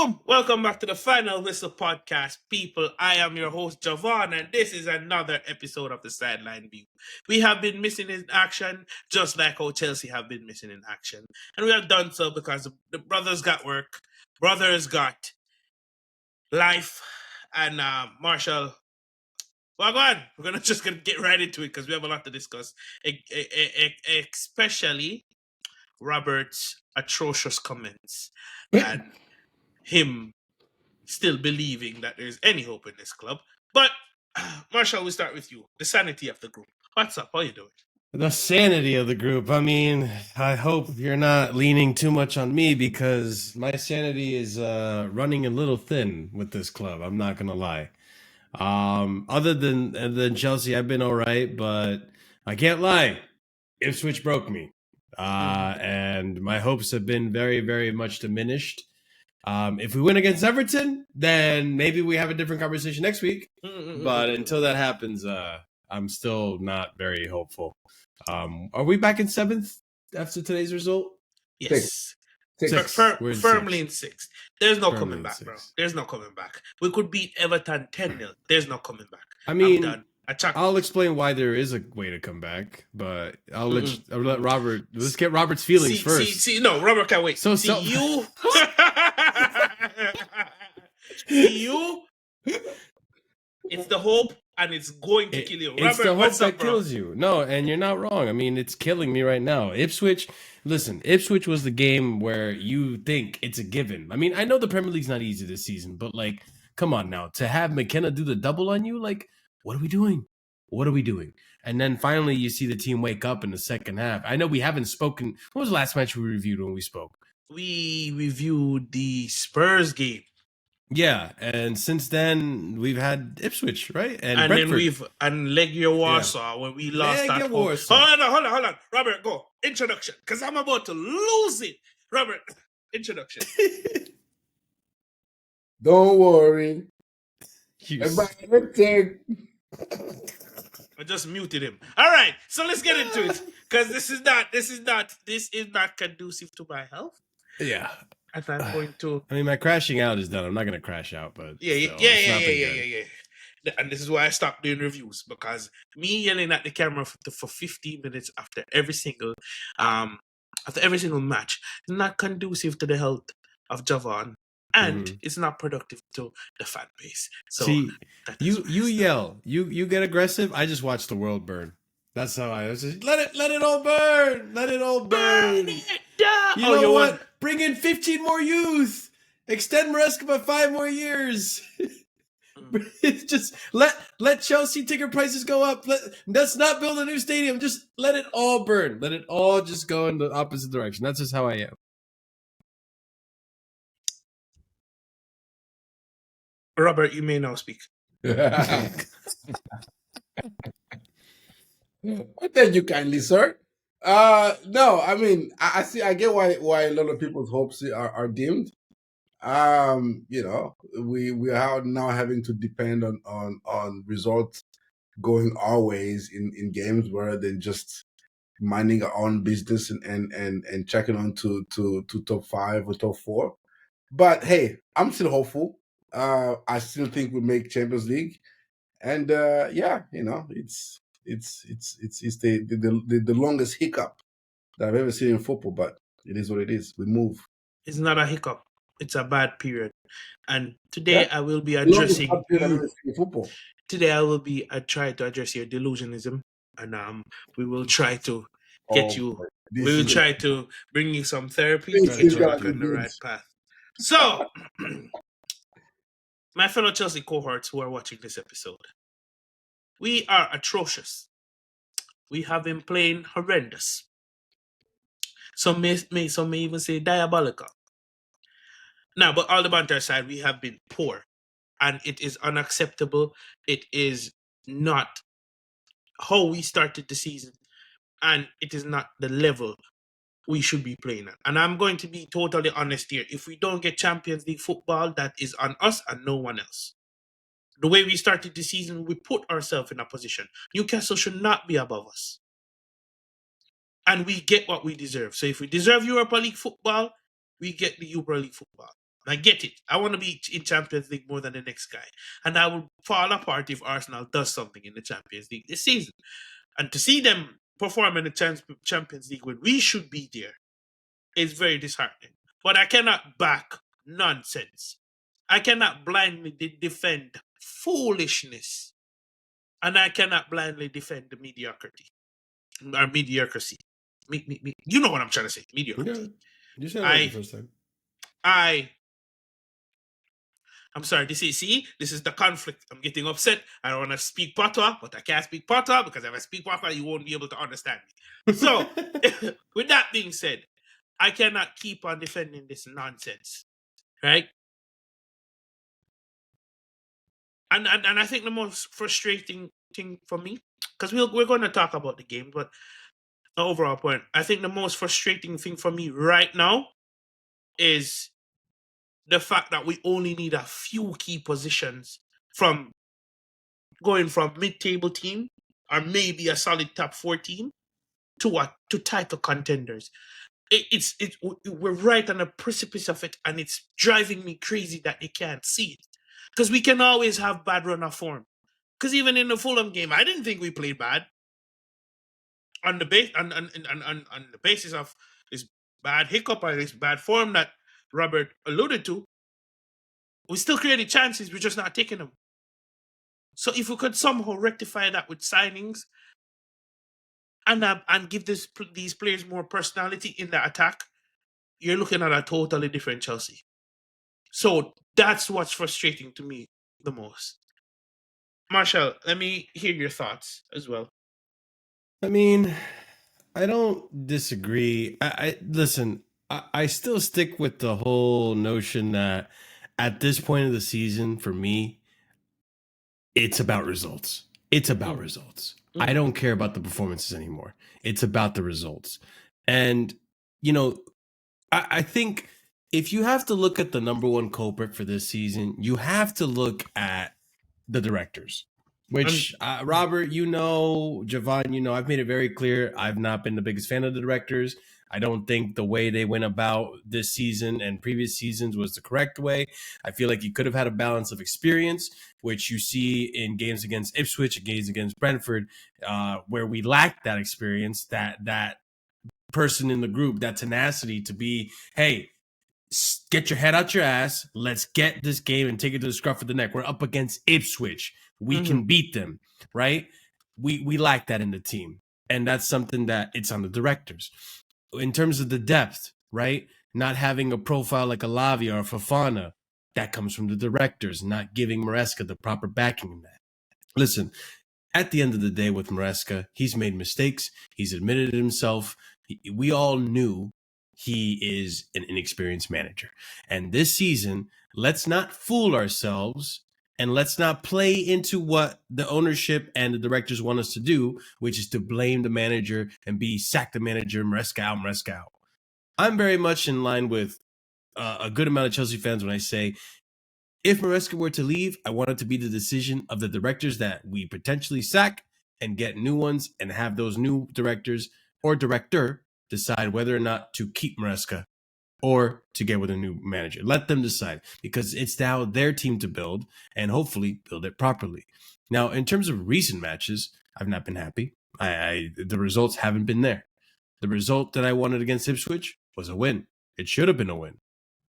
Boom! Welcome back to the Final Whistle podcast, people. I am your host, Javon, and this is another episode of the Sideline View. We have been missing in action, just like how Chelsea have been missing in action. And we have done so because the brothers got work, brothers got life, and Marshall. Well, go on. We're gonna get right into it because we have a lot to discuss, especially Robert's atrocious comments and him still believing that there's any hope in this club. But Marshall, we start with you. The sanity of the group. What's up? How you doing? The sanity of the group. I mean, I hope you're not leaning too much on me because my sanity is running a little thin with this club. I'm not gonna lie. Other than Chelsea, I've been all right, but I can't lie. Ipswich broke me, and my hopes have been very, very much diminished. If we win against Everton, then maybe we have a different conversation next week. But until that happens, I'm still not very hopeful. Are we back in 7th after today's result? Yes. Six. Firmly in 6th. There's no Firmly coming in back, 6th. bro. There's no coming back. We could beat Everton 10-0. There's no coming back. I mean, I'm done. I'll explain why there is a way to come back, but I'll let Robert. Let's get Robert's feelings first. No, Robert can't wait. So- you. you. It's the hope, and it's going to kill you. Robert, It's the hope what's that up, bro? kills you. No, and you're not wrong. I mean, it's killing me right now. Ipswich was the game where you think it's a given. I mean, I know the Premier League's not easy this season, but like, come on now. To have McKenna do the double on you, like, what are we doing? What are we doing? And then finally you see the team wake up in the second half. I know we haven't spoken. What was the last match we reviewed when we spoke? We reviewed the Spurs game. Yeah, and since then we've had Ipswich, right? And Brentford. then Legia Warsaw when we lost Legia that Warsaw. Hold on. Robert, go. Introduction. Because I'm about to lose it. Robert, introduction. Don't worry. You I just muted him. All right, so let's get into it. Because this is not conducive to my health. Yeah. And I'm going to I mean, my crashing out is done. I'm not going to crash out, but Yeah. And this is why I stopped doing reviews, because me yelling at the camera for 15 minutes after every single match is not conducive to the health of Javon, and it's not productive to the fan base. So see, that is you why I yell, you get aggressive. I just watch the world burn. That's how I was. Just, let it all burn. Let it all burn. You know what? Bring in 15 more youth. Extend Maresca by 5 more years. It's just let Chelsea ticket prices go up. Let's not build a new stadium. Just let it all burn. Let it all just go in the opposite direction. That's just how I am. Robert, you may now speak. Thank you kindly, sir. No, I mean, I see. I get why a lot of people's hopes are dimmed. You know, we are now having to depend on results going our ways in games rather than just minding our own business and checking on to top 5 or top 4. But hey, I'm still hopeful. I still think we'll make Champions League, and yeah, you know, it's the longest hiccup that I've ever seen in football, but it is what it is. We move. It's not a hiccup. It's a bad period. And today I will be Longest addressing hiccup I've ever seen in football. Today I will be try to address your delusionism, and we will try to get you. We will try to bring you some therapy to get you back on the right path. So, my fellow Chelsea cohorts who are watching this episode, we are atrocious. We have been playing horrendous. Some may even say diabolical. Now, but all the banter aside, we have been poor, and it is unacceptable. It is not how we started the season, and it is not the level we should be playing at. And I'm going to be totally honest here. If we don't get Champions League football, that is on us and no one else. The way we started the season, we put ourselves in a position. Newcastle should not be above us. And we get what we deserve. So if we deserve Europa League football, we get the Europa League football. I get it. I want to be in Champions League more than the next guy. And I will fall apart if Arsenal does something in the Champions League this season. And to see them perform in the Champions League when we should be there is very disheartening. But I cannot back nonsense. I cannot blindly defend foolishness. And I cannot blindly defend the mediocrity. Or mediocrity. You know what I'm trying to say. Mediocrity. Yeah, you said it right the first time. I'm sorry, this is the conflict. I'm getting upset. I don't want to speak patois, but I can't speak patois because if I speak patois, you won't be able to understand me. So, with that being said, I cannot keep on defending this nonsense, right? And I think the most frustrating thing for me, because we're going to talk about the game, but the overall point, I think the most frustrating thing for me right now is the fact that we only need a few key positions from going from mid-table team or maybe a solid top 4 team to title contenders. We're right on the precipice of it, and it's driving me crazy that they can't see it. Because we can always have bad run of form. Because even in the Fulham game, I didn't think we played bad. On the basis of this bad hiccup or this bad form that Robert alluded to, we still created chances, we're just not taking them. So if we could somehow rectify that with signings and give these players more personality in the attack, you're looking at a totally different Chelsea. So that's what's frustrating to me the most. Marshall, let me hear your thoughts as well. I mean, I don't disagree. Listen, I still stick with the whole notion that at this point of the season, for me, it's about results. It's about results. I don't care about the performances anymore. It's about the results. And, I think if you have to look at the number one culprit for this season, you have to look at the directors. Which, Robert, Javon, I've made it very clear I've not been the biggest fan of the directors. I don't think the way they went about this season and previous seasons was the correct way. I feel like you could have had a balance of experience, which you see in games against Ipswich and games against Brentford, where we lacked that experience, that person in the group, that tenacity to be, hey, get your head out your ass. Let's get this game and take it to the scruff of the neck. We're up against Ipswich. We can beat them, right? We lack that in the team. And that's something that it's on the directors. In terms of the depth, right? Not having a profile like a Lavia or Fofana, that comes from the directors, not giving Maresca the proper backing in that. Listen, at the end of the day with Maresca, he's made mistakes. He's admitted it himself. We all knew he is an inexperienced manager. And this season, let's not fool ourselves and let's not play into what the ownership and the directors want us to do, which is to blame the manager and sack the manager, Maresca out, Maresca out. I'm very much in line with a good amount of Chelsea fans when I say, if Maresca were to leave, I want it to be the decision of the directors that we potentially sack and get new ones and have those new directors or director decide whether or not to keep Maresca or to get with a new manager. Let them decide, because it's now their team to build and hopefully build it properly. Now, in terms of recent matches, I've not been happy. The results haven't been there. The result that I wanted against Ipswich was a win. It should have been a win.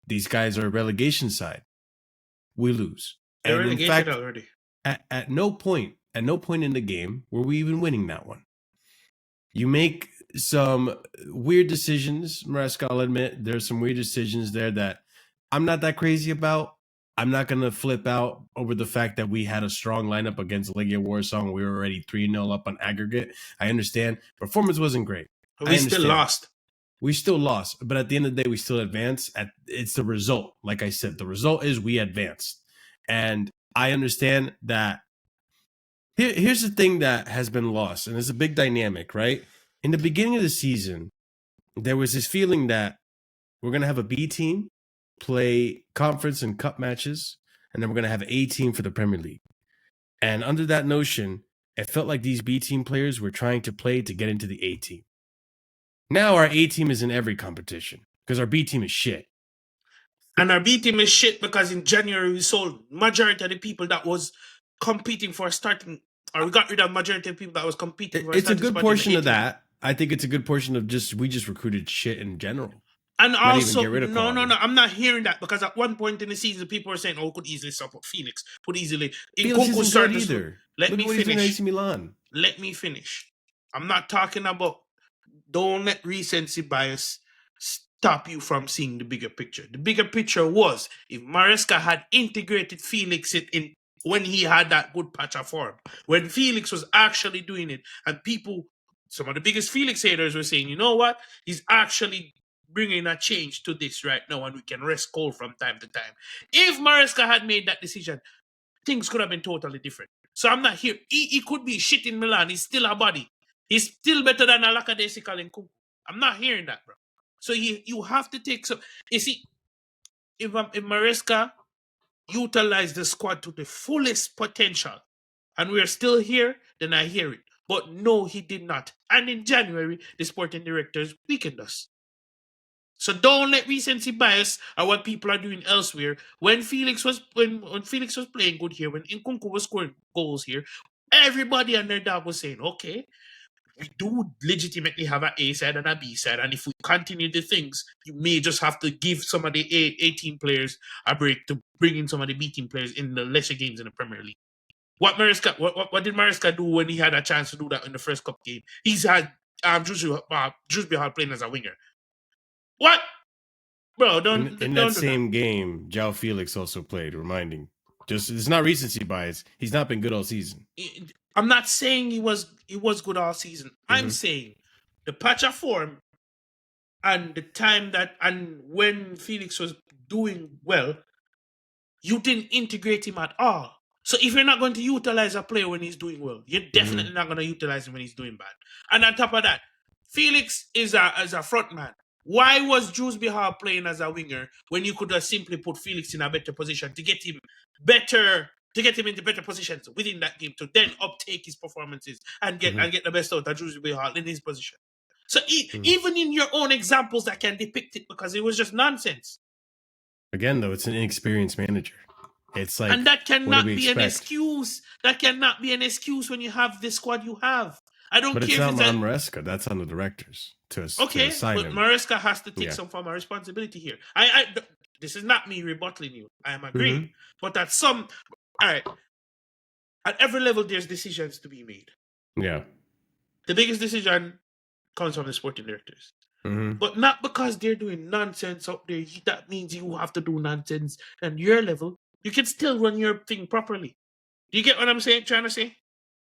These guys are a relegation side. We lose. They're and in fact, already. At no point in the game were we even winning that one. You make some weird decisions, Maresca, I'll admit. There's some weird decisions there that I'm not that crazy about. I'm not going to flip out over the fact that we had a strong lineup against Legia Warsaw and we were already 3-0 up on aggregate. I understand. Performance wasn't great. We still lost. We still lost. But at the end of the day, we still advanced. It's the result. Like I said, the result is we advanced. And I understand that. Here's the thing that has been lost, and it's a big dynamic, right? In the beginning of the season, there was this feeling that we're going to have a B team play conference and cup matches, and then we're going to have an A team for the Premier League. And under that notion, it felt like these B team players were trying to play to get into the A team. Now our A team is in every competition because our B team is shit. And our B team is shit because in January we sold majority of the people that was competing for a starting, or we got rid of majority of people that was competing for a It's a starting good spot portion in the of 18. that. I think it's a good portion of we just recruited shit in general. And Not even also, get rid of no, quality. I'm not hearing that because at one point in the season, people were saying, "Oh, could easily support Phoenix, could easily." Felix Nkunku isn't started good to slow. either. Let Look me at what he's doing at finish. AC Milan. Let me finish. I'm not talking about. Don't let recency bias stop you from seeing the bigger picture. The bigger picture was if Maresca had integrated Felix in when he had that good patch of form, when Felix was actually doing it, and people, some of the biggest Felix haters were saying, you know what, he's actually bringing a change to this right now, and we can rest Cole from time to time. If Maresca had made that decision, things could have been totally different. So I'm not here. He could be shit in Milan. He's still a body. He's still better than Alakadesi Nkunku. I'm not hearing that, bro. So you have to take some. You see, if Maresca utilized the squad to the fullest potential, and we're still here, then I hear it. But no, he did not. And in January, the sporting directors weakened us. So don't let recency bias or what people are doing elsewhere. When Felix was playing good here, when Nkunku was scoring goals here, everybody and their dog was saying, okay, we do legitimately have an A side and a B side, and if we continue the things, you may just have to give some of the A team players a break to bring in some of the B team players in the lesser games in the Premier League. What did Maresca do when he had a chance to do that in the first cup game? He's had Drewsbury playing as a winger. What? Bro, in that same game, João Felix also played, reminding. Just it's not recency bias. He's not been good all season. I'm not saying he was good all season. I'm saying the patch of form and the time that and when Felix was doing well, you didn't integrate him at all. So if you're not going to utilize a player when he's doing well, you're definitely not going to utilize him when he's doing bad. And on top of that, Felix is a front man. Why was Drewsbury playing as a winger when you could have simply put Felix in a better position to get him into better positions within that game to then uptake his performances and get the best out of Drewsbury in his position? So even in your own examples, that can depict it because it was just nonsense. Again, though, it's an inexperienced manager. It's like, and that cannot be an expect? excuse. That cannot be an excuse when you have the squad you have. I don't But care it's if not it's on Maresca. That's on the directors to assign but him. Maresca has to take some form of responsibility here. This is not me rebuttaling you. I am agreeing. But at every level, there's decisions to be made. Yeah. The biggest decision comes from the sporting directors. But not because they're doing nonsense up there. That means you have to do nonsense at your level. You can still run your thing properly. Do you get what I'm trying to say?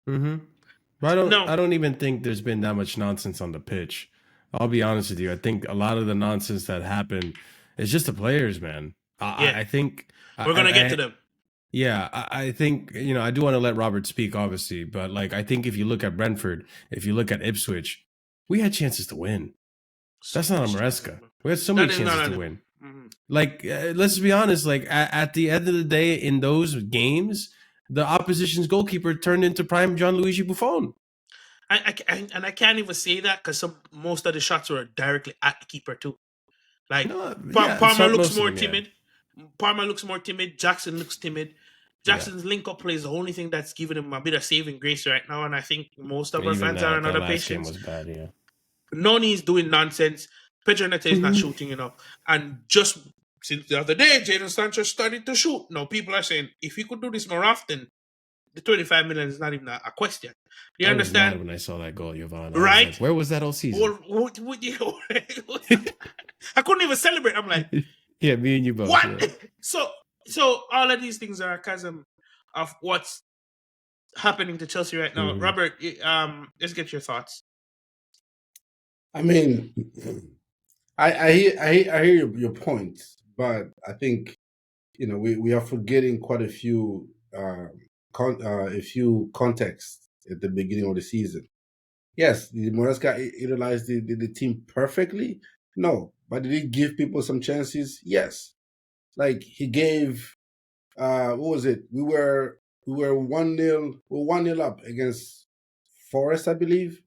But I don't even think there's been that much nonsense on the pitch. I'll be honest with you. I think a lot of the nonsense that happened is just the players, man. I think we're gonna get to them. Yeah, I think, I do want to let Robert speak, obviously, but I think if you look at Brentford, if you look at Ipswich, we had chances to win. That's not on Maresca. We had so many chances to win. Let's be honest. At the end of the day, in those games, the opposition's goalkeeper turned into prime Gianluigi Buffon. I can't even say that because most of the shots were directly at the keeper too. Palmer looks more timid. Palmer looks more timid. Jackson looks timid. Jackson's link-up play is the only thing that's giving him a bit of saving grace right now, and I think most of our fans are another patience. Game was bad, yeah. Noni is doing nonsense. Pedro Neto is not shooting enough. And just since the other day, Jadon Sancho started to shoot. Now people are saying, if he could do this more often, the 25 million is not even a question. You understand? I was mad when I saw that goal, Javon. Right? Where was that all season? I couldn't even celebrate. I'm like, yeah, me and you both. What? Yeah. So all of these things are a chasm of what's happening to Chelsea right now. Robert, let's get your thoughts. I mean, I hear your point, but I think we are forgetting quite a few contexts at the beginning of the season. Yes, the Maresca utilized the team perfectly. No, but did he give people some chances? Yes. He gave. What was it? We were 1-0 up against Forest, I believe,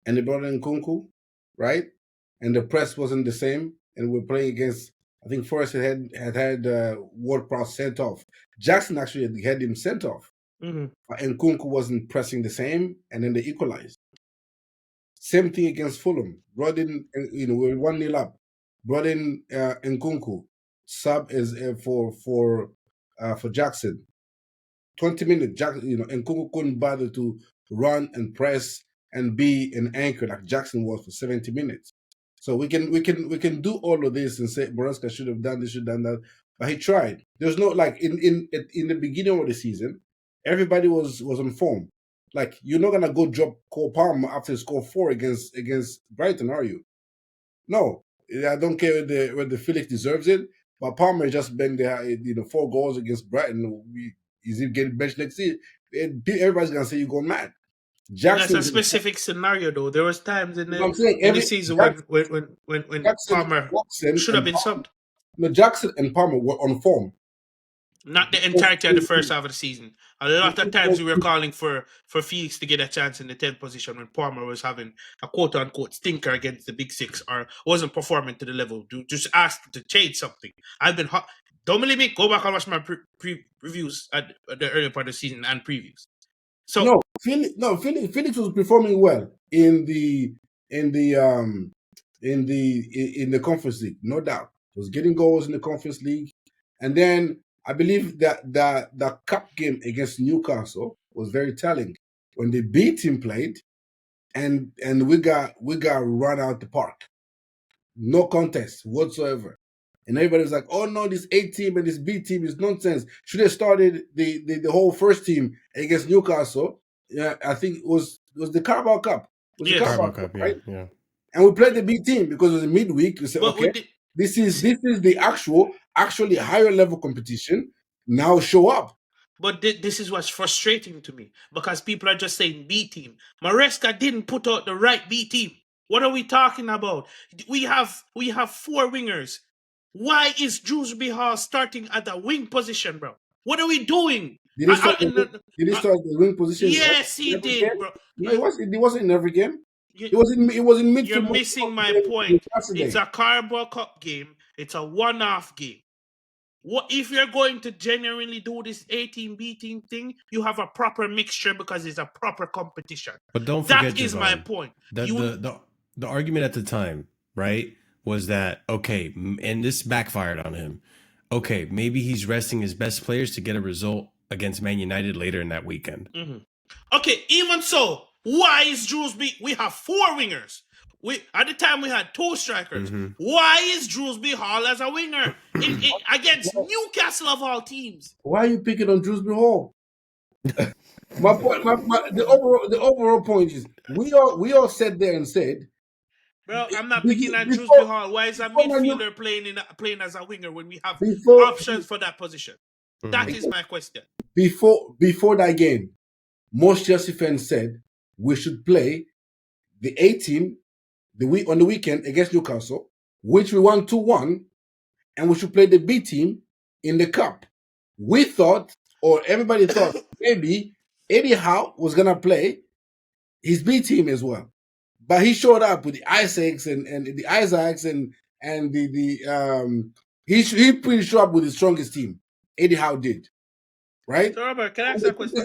and they brought in Nkunku, right? And the press wasn't the same, and we're playing against I think Forrest had Ward-Prowse sent off. Jackson actually had him sent off. And Nkunku wasn't pressing the same, and then they equalized. Same thing against Fulham. Brought in, we're 1-0 up. Brought in Nkunku, sub is for Jackson. 20 minutes, Nkunku couldn't bother to run and press and be an anchor like Jackson was for 70 minutes. So we can do all of this and say Maresca should have done this, should have done that, but he tried. There's no in the beginning of the season, everybody was on form. Like, you're not gonna go drop Cole Palmer after score 4 against Brighton, are you? No, I don't care whether Felix deserves it, but Palmer just been there, 4 goals against Brighton. Is he getting benched next year? Everybody's gonna say you're going mad. Jackson, that's a specific scenario, though. There was times in the season when Palmer should have been subbed. No, Jackson and Palmer were on form. Not the entirety of the first half of the season. A lot of times we were calling for Felix to get a chance in the 10th position when Palmer was having a quote-unquote stinker against the Big Six or wasn't performing to the level. Just ask to change something. I've been hot. Don't believe me? Go back and watch my previews at the earlier part of the season and previews. So Felix was performing well in the Conference League, no doubt. He was getting goals in the Conference League, and then I believe that the cup game against Newcastle was very telling. When the B team played, and we got run out the park, no contest whatsoever. And everybody was like, "Oh no, this A team and this B team is nonsense. Should have started the whole first team against Newcastle." Yeah, I think it was the Carabao Cup. The Carabao Cup, right? Yeah. And we played the B team because it was a midweek. We said, okay, this is the actually higher level competition. Now show up. But this is what's frustrating to me, because people are just saying B team. Maresca didn't put out the right B team. What are we talking about? We have 4 wingers. Why is Drewsbury Hall starting at the wing position, bro? What are we doing? Did he start the wing position? Yes, he did, bro. No, it wasn't in every game. It was in midfield. You're missing my point. It's a Carabao Cup game. It's a one-off game. What if you're going to genuinely do this A team, B team thing? You have a proper mixture because it's a proper competition. But don't forget, that is Javon, my point. The argument at the time, right, was that, okay, and this backfired on him. Okay, maybe he's resting his best players to get a result against Man United later in that weekend. Mm-hmm. Okay, even so, why is Drewsbury? We have 4 wingers. At the time we had 2 strikers. Mm-hmm. Why is Drewsbury Hall as a winger against Newcastle of all teams? Why are you picking on Drewsbury Hall? My point, the overall point is we all sat there and said, bro, I'm not picking on Drewsbury Hall. Why is a midfielder playing as a winger when we have options for that position? Mm-hmm. That is my question. Before that game, most Chelsea fans said we should play the A team on the weekend against Newcastle, which we won 2-1, and we should play the B team in the cup. We thought, or everybody thought, maybe Eddie Howe was gonna play his B team as well, but he showed up with the Isaacs and the Isaacs and he pretty showed up with the strongest team. Eddie Howe did, right? So Robert, can I ask a question?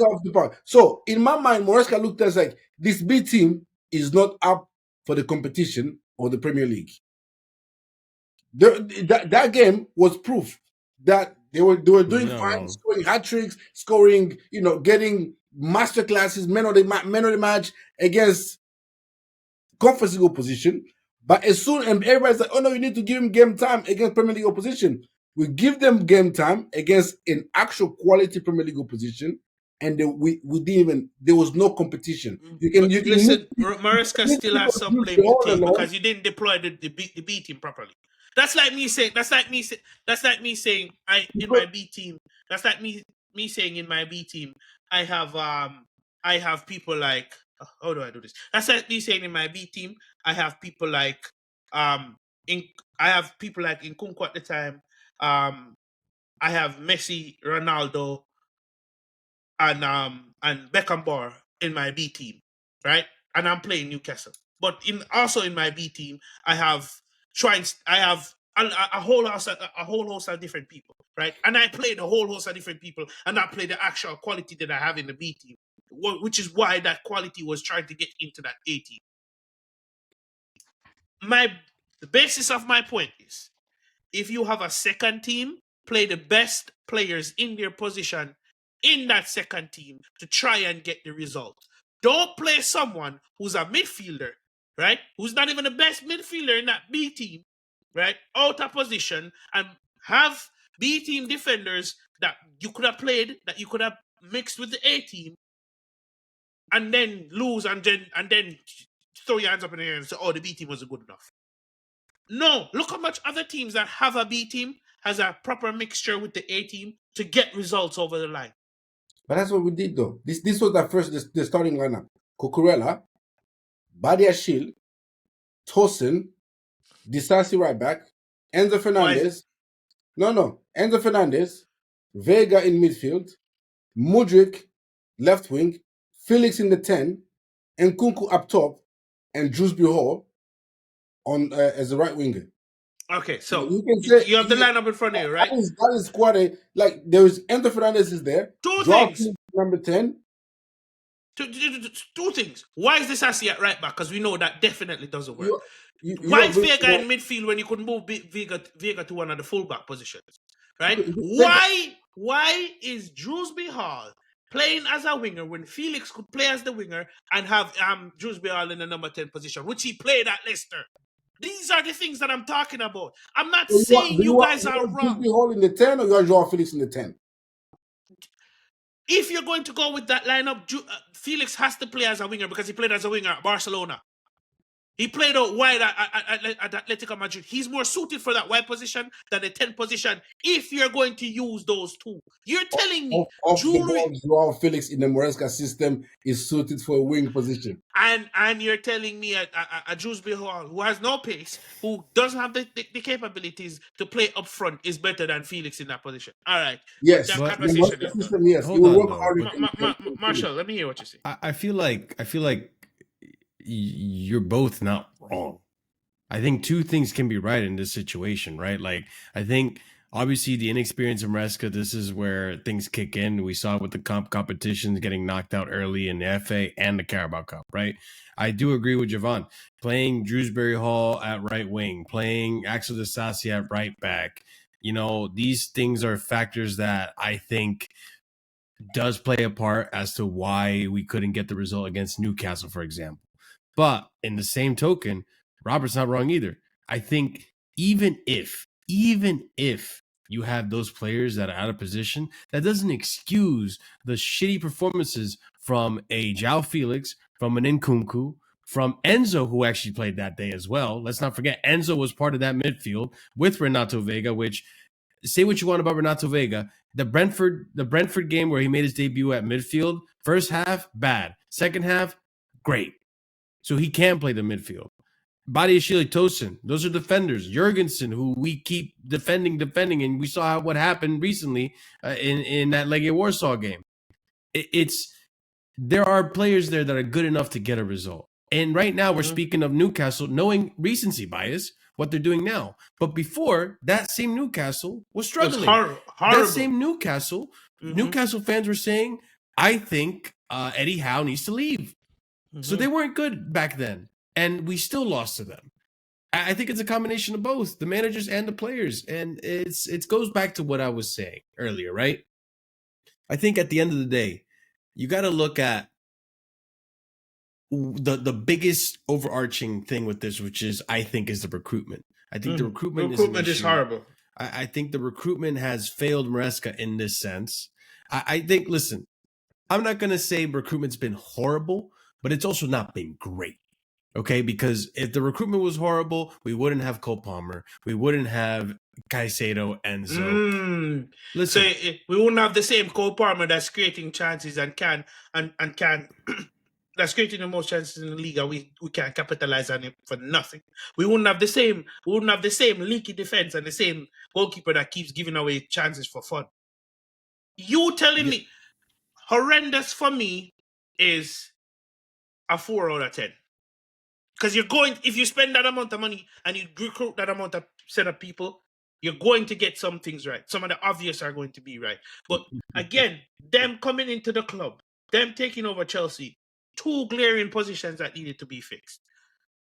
So in my mind, Maresca looked at us like this B team is not up for the competition or the Premier League. That game was proof that they were doing fine, scoring hat tricks, getting masterclasses, men of the match against Conference League opposition. But as soon as everybody's like, "Oh no, you need to give him game time against Premier League opposition," we give them game time against an actual quality Premier League opposition. And we didn't even. There was no competition. Listen, Maresca still has some blame to take because you didn't deploy the B team properly. That's like me saying. That's like me saying. In my B team. That's like me saying in my B team. I have people like. How do I do this? That's like me saying in my B team. I have people like Nkunku at the time. I have Messi, Ronaldo, and Beckenbauer in my B team, right? And I'm playing Newcastle. But also in my B team, I have a whole host of different people, right? And I played a whole host of different people, and I played the actual quality that I have in the B team, which is why that quality was trying to get into that A team. The basis of my point is, if you have a second team, play the best players in their position in that second team to try and get the result. Don't play someone who's a midfielder, right? Who's not even the best midfielder in that B team, right? Out of position, and have B team defenders that you could have played, that you could have mixed with the A team, and then lose and then throw your hands up in the air and say, oh, the B team wasn't good enough. No, look how much other teams that have a B team has a proper mixture with the A team to get results over the line. But that's what we did, though. This was the starting lineup: Cucurella, Badiashile, Tosin, Disasi right back, Enzo Fernandez. Enzo Fernandez, Vega in midfield, Mudryk left wing, Felix in the 10, Nkunku up top, and Drewsbury Hall on as a right winger. Okay, so you can say you have the lineup in front of you, right? That is quite a, like, there is Enzo Fernandez is there. Two Joao things. Felix, number 10. Two things. Why is Disasi at right back? Because we know that definitely doesn't work. You Why is Vega in midfield when you could move Vega to one of the fullback positions? Right? Why is Drewsbury Hall playing as a winger when Felix could play as the winger and have Drewsbury Hall in the number 10 position, which he played at Leicester? These are the things that I'm talking about. I'm not saying you guys are wrong. Drewsbury Hall in the 10, or you want Joao Felix in the 10? If you're going to go with that lineup, Felix has to play as a winger because he played as a winger at Barcelona. He played out wide at Atletico Madrid. He's more suited for that wide position than the 10 position if you're going to use those two. You're telling me off the ball, Joao Felix in the Maresca system is suited for a wing position. And you're telling me a Drewsbury Hall who has no pace, who doesn't have the capabilities to play up front, is better than Felix in that position. All right. Yes. System, yes. Hold on, though. Marshall, let me hear what you say. I feel like you're both not wrong. I think two things can be right in this situation, right? Like, I think obviously the inexperience of Maresca, this is where things kick in. We saw it with the competitions getting knocked out early in the FA and the Carabao Cup, right? I do agree with Javon. Playing Drewsbury Hall at right wing, playing Axel Disasi at right back, these things are factors that I think does play a part as to why we couldn't get the result against Newcastle, for example. But in the same token, Robert's not wrong either. I think even if you have those players that are out of position, that doesn't excuse the shitty performances from a Joao Felix, from an Nkunku, from Enzo, who actually played that day as well. Let's not forget, Enzo was part of that midfield with Renato Vega, which, say what you want about Renato Vega, the Brentford game where he made his debut at midfield, first half, bad. Second half, great. So he can play the midfield. Badiashile, Tosin, those are defenders. Jurgensen, who we keep defending, and we saw what happened recently in that Legia Warsaw game. There are players there that are good enough to get a result. And right now we're speaking of Newcastle, knowing recency bias, what they're doing now. But before, that same Newcastle was struggling. Horrible. That same Newcastle, Newcastle fans were saying, I think Eddie Howe needs to leave. So they weren't good back then, and we still lost to them. I think it's a combination of both, the managers and the players, and it goes back to what I was saying earlier, right? I think at the end of the day, you got to look at the biggest overarching thing with this, which is, I think, is the recruitment. I think the recruitment is horrible. I think the recruitment has failed Maresca in this sense. I think, listen, I'm not going to say recruitment's been horrible, but it's also not been great, okay? Because if the recruitment was horrible, we wouldn't have Cole Palmer. We wouldn't have Caicedo, Enzo. Listen, so we wouldn't have the same Cole Palmer that's creating chances and can that's creating the most chances in the league, and we can't capitalize on it for nothing. We wouldn't have the same leaky defense and the same goalkeeper that keeps giving away chances for fun. You telling me horrendous for me is a 4 out of 10. Because if you spend that amount of money and you recruit that amount of set of people, you're going to get some things right. Some of the obvious are going to be right. But again, them coming into the club, them taking over Chelsea, two glaring positions that needed to be fixed.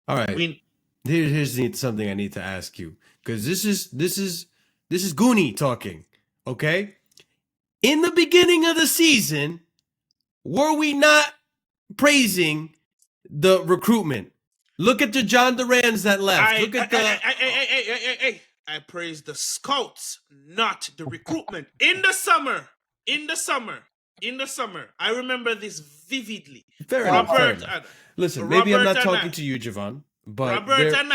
All right. Here's something I need to ask you, because this is Goonie talking. Okay. In the beginning of the season, were we not praising the recruitment? Look at the John Durans that left. I praise the scouts, not the recruitment. In the summer, I remember this vividly. Fair enough. Listen, maybe I'm not talking to you, Javon, but Robert and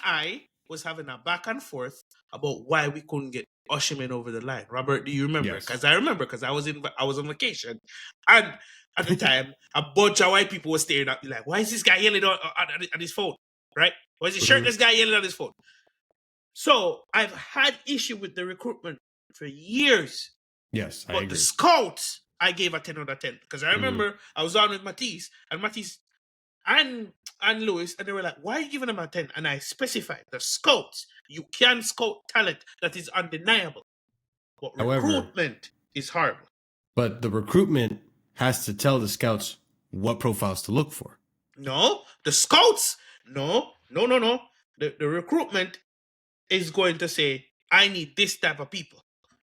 I was having a back and forth about why we couldn't get Oshiman over the line. Robert, do you remember? Because I remember, because I was on vacation, and at the time, a bunch of white people were staring at me like, "Why is this guy yelling at his phone? Right? Why is this shirtless guy yelling at his phone?" So I've had issue with the recruitment for years. Yes, I but agree. The scouts, I gave a 10 out of 10 because I remember I was on with Matisse and Lewis, and they were like, "Why are you giving them a 10?" And I specified the scouts. You can scout talent that is undeniable, but recruitment is horrible. But the recruitment has to tell the scouts what profiles to look for. No, the scouts. No. The recruitment is going to say, "I need this type of people."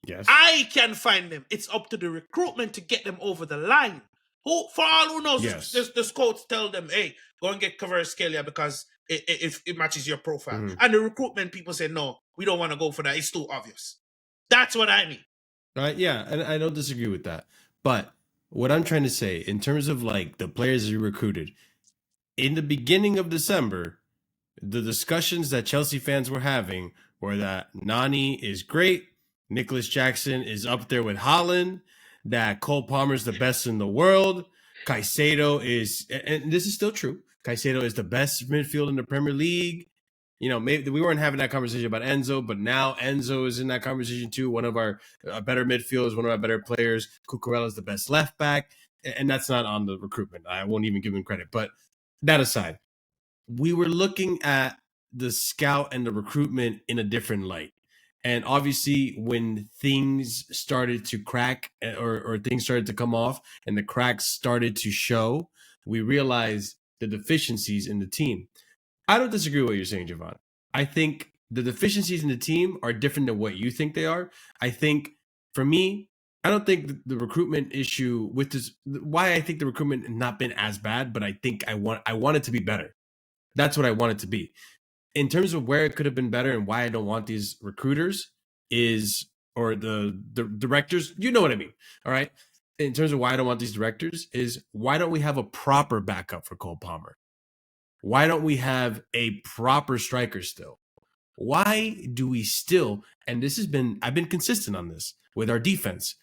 Yes. I can find them. It's up to the recruitment to get them over the line. For all who knows, the scouts tell them, "Hey, go and get Kvaratskhelia because it matches your profile." And the recruitment people say, "No, we don't want to go for that. It's too obvious." That's what I mean. Right? Yeah, and I don't disagree with that. But what I'm trying to say, in terms of like the players you recruited, in the beginning of December, the discussions that Chelsea fans were having were that Nani is great, Nicholas Jackson is up there with Haaland, that Cole Palmer's the best in the world, Caicedo is, and this is still true, Caicedo is the best midfield in the Premier League. You know, maybe we weren't having that conversation about Enzo, but now Enzo is in that conversation too. One of our better midfielders, one of our better players. Cucurella is the best left back, and that's not on the recruitment. I won't even give him credit. But that aside, we were looking at the scout and the recruitment in a different light. And obviously, when things started to crack or things started to come off and the cracks started to show, we realized the deficiencies in the team. I don't disagree with what you're saying, Javon. I think the deficiencies in the team are different than what you think they are. I think, for me, I don't think the recruitment issue with this, why I think the recruitment has not been as bad, but I think I want it to be better. That's what I want it to be. In terms of where it could have been better and why I don't want these recruiters or the directors, you know what I mean, all right? In terms of why I don't want these directors is, why don't we have a proper backup for Cole Palmer? Why don't we have a proper striker still? Why do we still, and I've been consistent on this with our defense,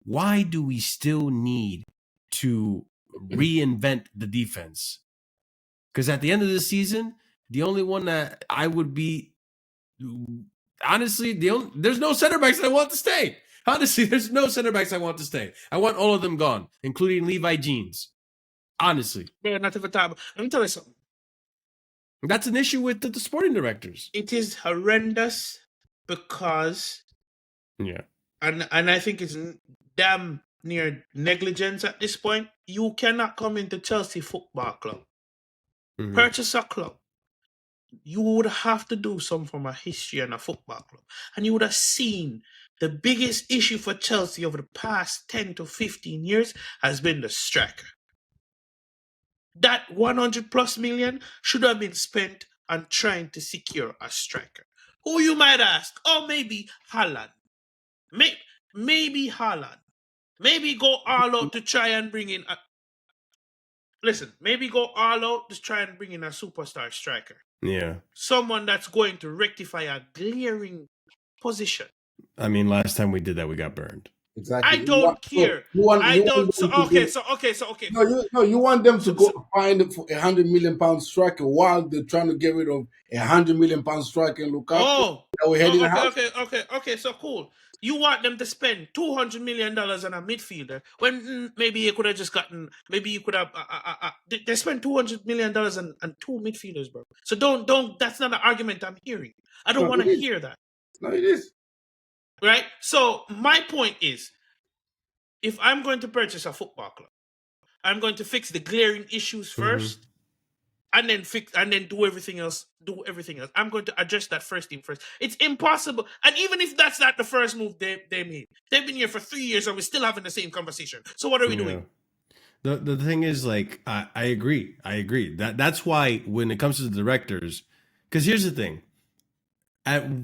why do we still need to reinvent the defense? Because at the end of the season, the only one that I would be, honestly, there's no center backs I want to stay. Honestly, there's no center backs I want to stay. I want all of them gone, including Levi Jeans. Honestly. Yeah, not every time. Let me tell you something. That's an issue with the sporting directors. It is horrendous because, and I think it's damn near negligence at this point. You cannot come into Chelsea Football Club, purchase a club. You would have to do some from a history and a football club, and you would have seen the biggest issue for Chelsea over the past 10 to 15 years has been the striker. That 100 plus million should have been spent on trying to secure a striker. Who you might ask, maybe Haaland. Maybe Haaland. Maybe go all out to try and bring in maybe go all out to try and bring in a superstar striker. Yeah. Someone that's going to rectify a glaring position. I mean, last time we did that, we got burned. Exactly. I don't care. You want them to go find £100 million striker while they're trying to get rid of £100 million striker in Lukaku. Okay, so cool. You want them to spend $200 million on a midfielder when maybe you could have just gotten, maybe you could have, they spent $200 million on two midfielders, bro. So don't, that's not an argument I'm hearing. I don't No, want it to is. hear that. No, it is. Right? So my point is, if I'm going to purchase a football club, I'm going to fix the glaring issues first, and then do everything else. I'm going to address that first thing first. It's impossible. And even if that's not the first move they made, they've been here for 3 years and we're still having the same conversation. So what are we doing? The thing is, like, I agree. That's why when it comes to the directors, because here's the thing.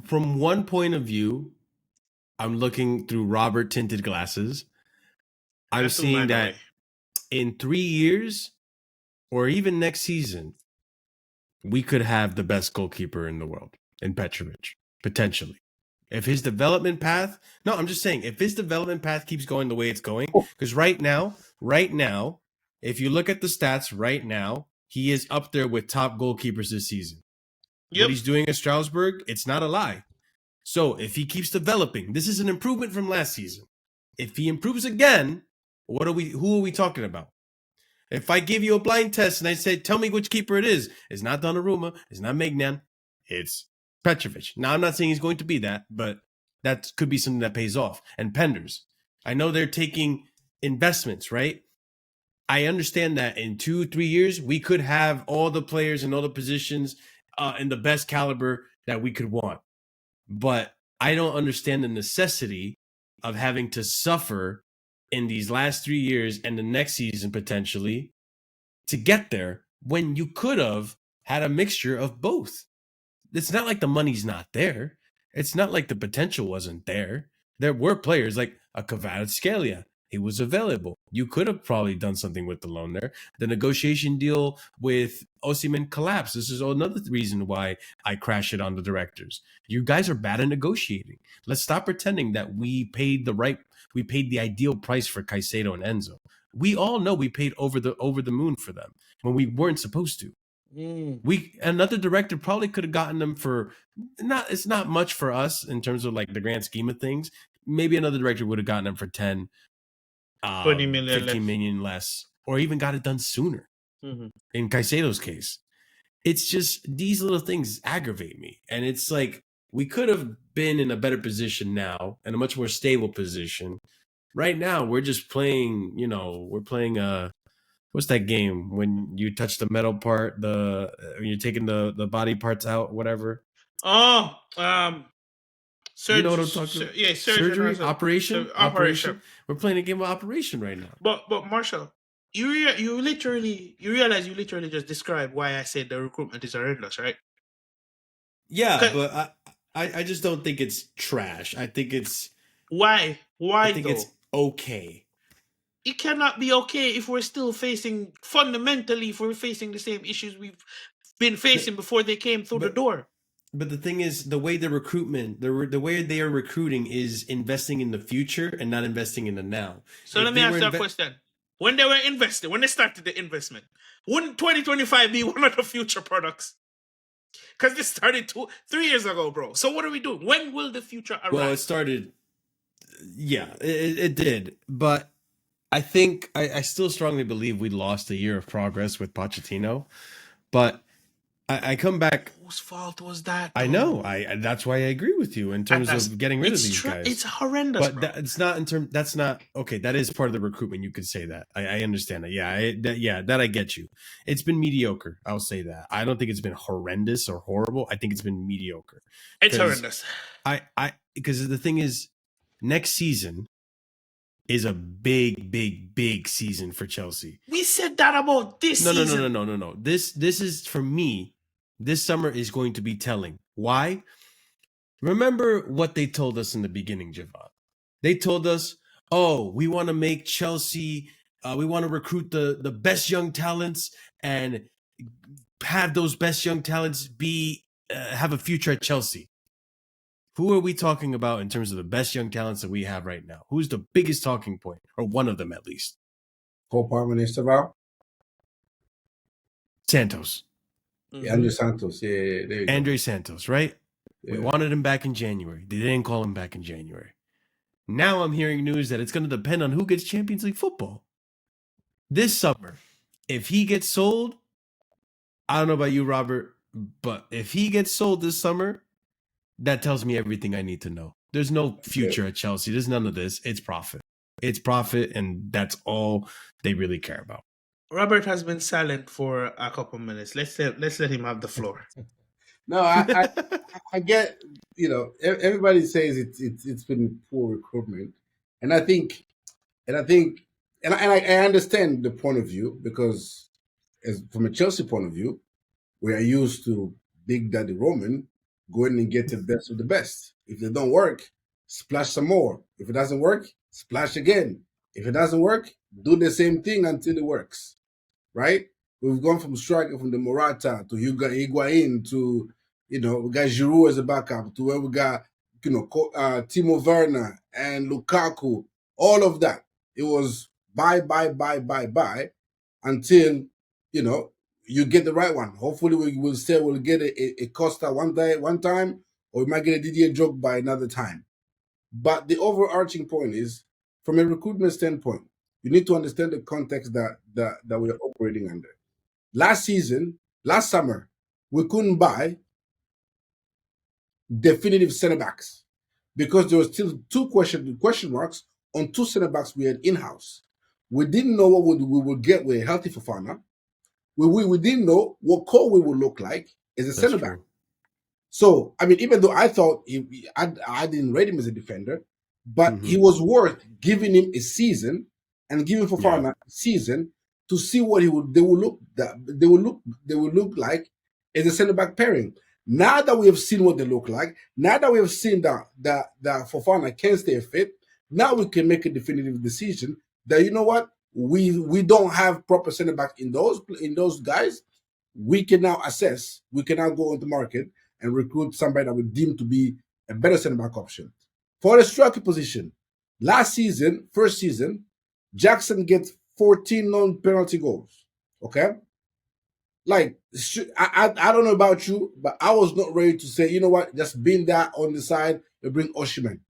From one point of view, I'm looking through Robert tinted glasses. I'm seeing that in 3 years, or even next season, we could have the best goalkeeper in the world in Petrovic, potentially. If his development path, no, I'm just saying, if his development path keeps going the way it's going, because right now, if you look at the stats right now, he is up there with top goalkeepers this season. Yep. What he's doing at Strasbourg, it's not a lie. So if he keeps developing, this is an improvement from last season. If he improves again, who are we talking about? If I give you a blind test and I say, tell me which keeper it is, it's not Donnarumma, it's not Maignan, it's Petrovic. Now, I'm not saying he's going to be that, but that could be something that pays off. And Penders, I know they're taking investments, right? I understand that in 2-3 years, we could have all the players and all the positions in the best caliber that we could want. But I don't understand the necessity of having to suffer in these last 3 years and the next season potentially to get there when you could have had a mixture of both. It's not like the money's not there. It's not like the potential wasn't there. There were players like a Kvaratskhelia. He was available. You could have probably done something with the loan there. The negotiation deal with Osimhen collapsed. This is another reason why I crash it on the directors. You guys are bad at negotiating. Let's stop pretending that we paid the ideal price for Caicedo and Enzo. We all know we paid over the moon for them when we weren't supposed to. Another director probably could have gotten them for it's not much for us in terms of like the grand scheme of things. Maybe another director would have gotten them for 10 20 million 15 million less, or even got it done sooner. In Caicedo's case, it's just these little things aggravate me. And it's like, we could have been in a better position now and a much more stable position. Right now, we're just playing, we're playing what's that game when you touch the metal part, when you're taking the body parts out, whatever. You know what I'm talking about? Yeah, surgery, operation. Operation. We're playing a game of operation right now. But Marshall, you realize you literally just described why I said the recruitment is horrendous, right? Yeah, but I just don't think it's trash. I think it's why I think though? it's okay. It cannot be okay if we're still facing the same issues we've been facing before they came through the door. But the thing is, the way the way they are recruiting is investing in the future and not investing in the now. So let me ask you a question. When they were investing, when they started the investment, wouldn't 2025 be one of the future products? Because this started 3 years ago, bro. So what are we doing? When will the future arrive? Well, it started, yeah, it did. But I think, I still strongly believe we lost a year of progress with Pochettino. But I come back. Whose fault was that? I know. That's why I agree with you in terms of getting rid of these guys. It's horrendous, but it's not in terms. That's not okay. That is part of the recruitment. You could say that. I understand that. Yeah, that I get you. It's been mediocre. I'll say that. I don't think it's been horrendous or horrible. I think it's been mediocre. It's horrendous. Because the thing is, next season is a big season for Chelsea. We said that about this season. No. This is, for me, this summer is going to be telling. Why? Remember what they told us in the beginning, Javon. They told us, we want to make Chelsea, we want to recruit the best young talents and have those best young talents have a future at Chelsea. Who are we talking about in terms of the best young talents that we have right now? Who's the biggest talking point, or one of them at least? Cole Palmer, Santos. Andre Santos, Andre Santos, right? Yeah. We wanted him back in January. They didn't call him back in January. Now I'm hearing news that it's going to depend on who gets Champions League football this summer. If he gets sold, I don't know about you, Robert, but if he gets sold this summer, that tells me everything I need to know. There's no future at Chelsea. There's none of this. It's profit. It's profit, and that's all they really care about. Robert has been silent for a couple minutes. Let's let him have the floor. No, I get, everybody says it's been poor recruitment, and I understand the point of view, because from a Chelsea point of view, we are used to Big Daddy Roman going and get the best of the best. If they don't work, splash some more. If it doesn't work, splash again. If it doesn't work, do the same thing until it works. Right? We've gone from striker from the Morata to Higuain to, we got Giroud as a backup, to where we got, Timo Werner and Lukaku, all of that. It was buy until, you get the right one. Hopefully we'll get a Costa one time, or we might get a Didier Drogba another time. But the overarching point is, from a recruitment standpoint, you need to understand the context that we are operating under. Last summer, we couldn't buy definitive center backs because there were still two question marks on two center backs we had in-house. We didn't know what we would get with a healthy Fofana. We didn't know what Colwill would look like as a center back. So, I mean, even though I thought I didn't rate him as a defender, but he was worth giving him a season and giving Fofana a season to see what they would look like as a center back pairing. Now that we have seen what they look like, now that we have seen that Fofana can stay fit, now we can make a definitive decision that, you know what, we don't have proper center back in those guys. We can now assess. We can now go on the market and recruit somebody that we deem to be a better center back option. For the striker position, first season, Jackson gets 14 non-penalty goals. Okay? Like, I don't know about you, but I was not ready to say, you know what, just being that on the side and bring Osimhen.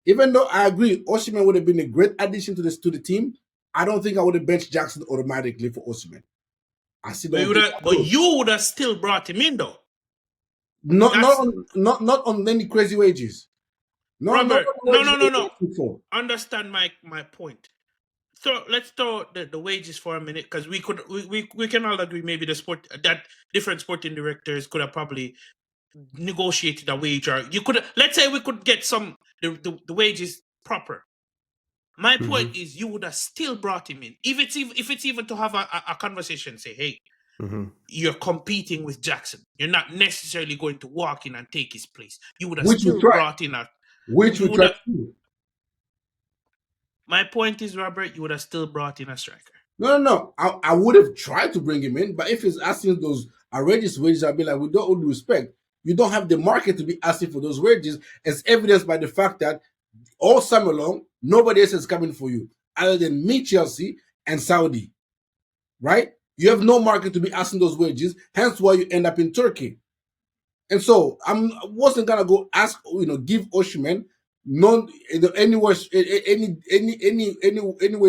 Even though I agree, Osimhen would have been a great addition to the team, I don't think I would have benched Jackson automatically for Osimhen. I see but you would have still brought him in, though. Not on any crazy wages. Robert, no. Understand my point. So let's throw the wages for a minute, because we can all agree maybe that different sporting directors could have probably negotiated a wage, or let's say we could get the wages proper. My point is, you would have still brought him in, if it's even to have a conversation, say, hey, you're competing with Jackson. You're not necessarily going to walk in and take his place. You would have still brought in which we tried to. My point is, Robert, you would have still brought in a striker. No. I would have tried to bring him in, but if he's asking those outrageous wages, I'd be like, with all due respect, you don't have the market to be asking for those wages, as evidenced by the fact that all summer long, nobody else is coming for you, other than me, Chelsea, and Saudi. Right? You have no market to be asking those wages, hence why you end up in Turkey. And so I wasn't gonna go ask, give Osimhen anywhere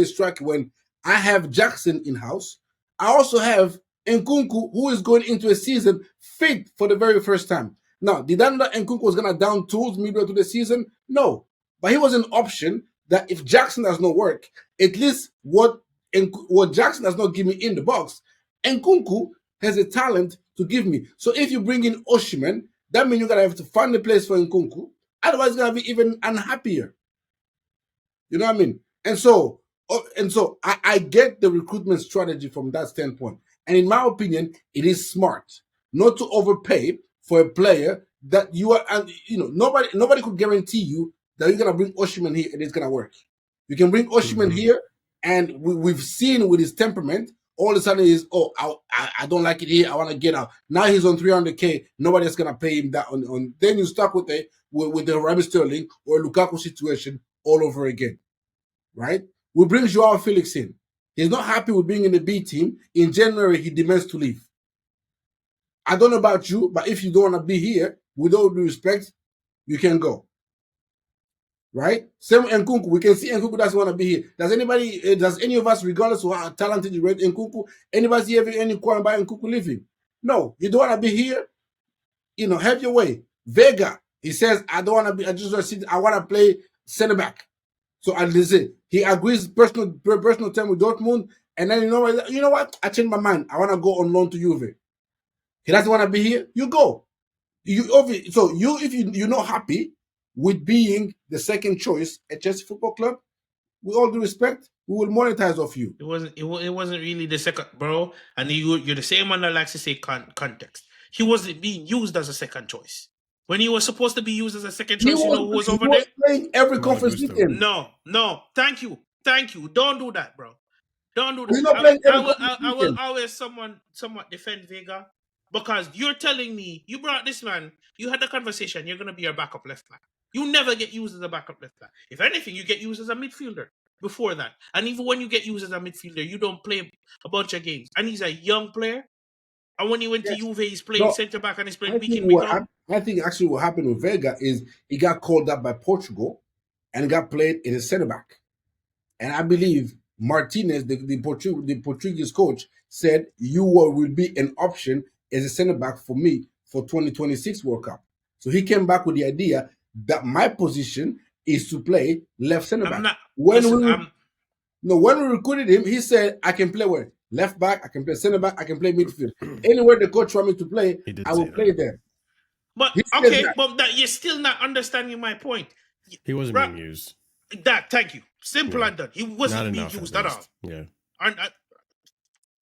strike when I have Jackson in house. I also have Nkunku, who is going into a season fit for the very first time. Now, did I know that Nkunku was gonna down tools midway through the season? No, but he was an option that if Jackson does not work, at least what Jackson does not give me in the box, Nkunku has a talent to give me. So if you bring in Osimhen, that means you're gonna have to find a place for Nkunku. Otherwise, it's gonna be even unhappier. You know what I mean? And so I get the recruitment strategy from that standpoint. And in my opinion, it is smart not to overpay for a player that you are, and nobody could guarantee you that you're gonna bring Osimhen here and it's gonna work. You can bring Osimhen here, and we've seen with his temperament, all of a sudden is, I don't like it here, I want to get out. Now he's on 300K, nobody's gonna pay him that on then you're stuck with the Raheem Sterling or Lukaku situation all over again. Right? We bring Joao Felix in. He's not happy with being in the B team. In January, he demands to leave. I don't know about you, but if you don't want to be here, with all due respect, you can go. right? Same Nkunku. We can see Nkunku doesn't want to be here. Does any of us, regardless of how talented you rate Nkunku, anybody have any quarrel about Nkunku leaving? No, you don't want to be here. Have your way. Vega, he says, I don't want to be. I just want to sit. I want to play center back. So and listen, he agrees personal term with Dortmund, and then you know what? I changed my mind. I want to go on loan to Juve. He doesn't want to be here. You go. If you're not happy with being the second choice at Chelsea Football Club, with all due respect, we will monetize off you. It wasn't really the second, bro. And you're the same one that likes to say context. He wasn't being used as a second choice. When he was supposed to be used as a second choice, who was over there? Playing every conference weekend. No. Thank you. Don't do that, bro. Don't do that. He's not playing every I will always somewhat defend Vega, because you're telling me you brought this man. You had the conversation. You're gonna be your backup left back. You never get used as a backup left back. If anything, you get used as a midfielder before that. And even when you get used as a midfielder, you don't play a bunch of games. And he's a young player. And when he went to Juve, he's playing centre back and he's playing week in, week out. I think actually what happened with Vega is he got called up by Portugal and got played in a centre back. And I believe Martinez, the Portuguese coach, said you will be an option as a centre back for me for 2026 World Cup. So he came back with the idea that my position is to play left centre back. When we recruited him, he said, I can play where? Left back, I can play centre back, I can play midfield. Anywhere the coach wants me to play, I will play there. But okay, but you're still not understanding my point. He wasn't being used. Thank you. Simple and done. He wasn't being used at all. Yeah.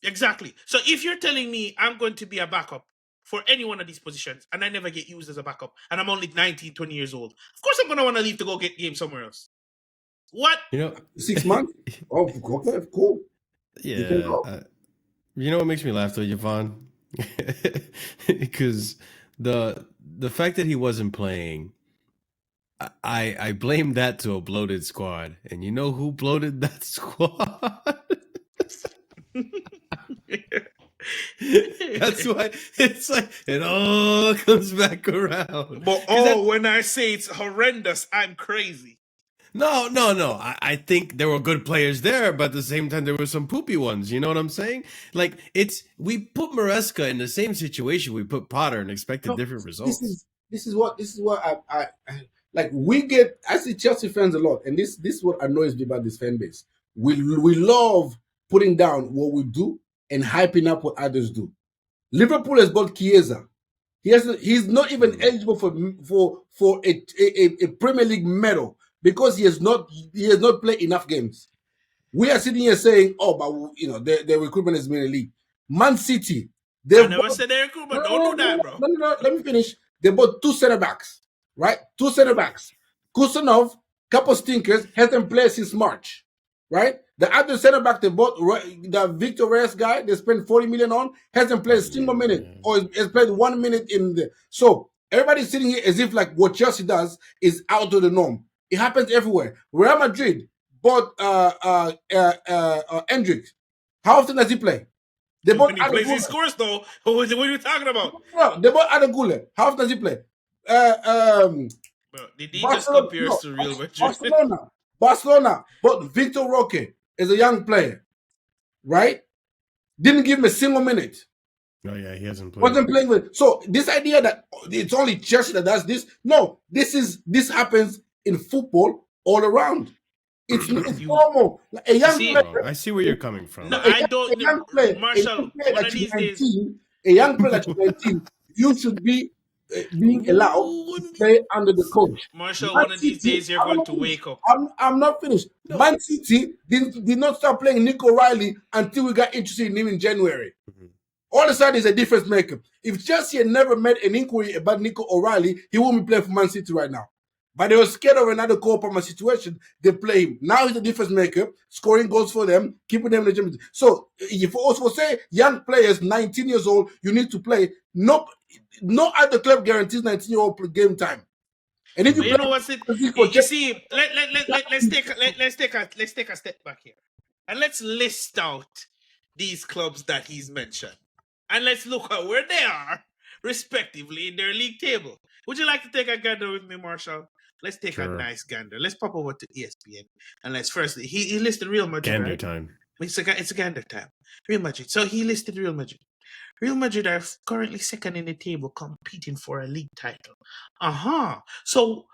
Exactly. So if you're telling me I'm going to be a backup for any one of these positions and I never get used as a backup and I'm only 19, 20 years old, of course I'm going to want to leave to go get games somewhere else. What? 6 months? Oh, okay, cool. Yeah. You know what makes me laugh though, Javon? Because the fact that he wasn't playing, I blame that to a bloated squad. And you know who bloated that squad? That's why it's like it all comes back around. But when I say it's horrendous, I'm crazy. No. I think there were good players there, but at the same time, there were some poopy ones. You know what I'm saying? Like we put Maresca in the same situation we put Potter and expected different results. This is what I like. We get. I see Chelsea fans a lot, and this is what annoys me about this fan base. We love putting down what we do and hyping up what others do. Liverpool has bought Chiesa. He's not even eligible for a Premier League medal because he has not played enough games. We are sitting here saying, "Oh, but their recruitment has been elite." Man City, I never said their recruitment. Don't do that, bro. No. Let me finish. They bought 2 centre backs, right? 2 centre backs. Kusanov, couple stinkers, hasn't played since March, right? The other centre back they bought, the Victor Reyes guy, they spent 40 million on, hasn't played a single minute, or has played 1 minute in the. So everybody's sitting here as if like what Chelsea does is out of the norm. It happens everywhere. Real Madrid bought Endrick. How often does he play? They bought when he plays, he scores though. What are you talking about? No, they bought Adegule. How often does he play? Bro, did he just compare us to Real Madrid? Barcelona bought Victor Roque as a young player, right? Didn't give him a single minute. Oh yeah, he hasn't played. Wasn't playing with. So this idea that it's only Chelsea that does this, no, this happens in football all around. It's normal. Like a young player. I see where you're coming from. No, I don't. A young player, Marshall, one of these days, a young player at 19, you should be being allowed to play under the coach. Marshall, one of these days you're going to wake up. I'm not finished. No. Man City did not start playing Nico Riley until we got interested in him in January. Mm-hmm. All of a sudden, he's a difference maker. If Chelsea had never made an inquiry about Nico O'Reilly, he wouldn't be playing for Man City right now. But they were scared of another Copa situation. They play him. Now he's a difference maker, scoring goals for them, keeping them in the championship. So if also say young players, 19 years old, you need to play. No other club guarantees 19-year-old game time. And if you know what's it? You see, let's take a step back here, and let's list out these clubs that he's mentioned, and let's look at where they are respectively in their league table. Would you like to take a gander with me, Marshall? Let's take a Sure. nice gander. Let's pop over to ESPN and let's first. He listed Real Madrid. Gander Right? time. It's a gander time. Real Madrid. So he listed Real Madrid. Real Madrid are currently second in the table, competing for a league title. So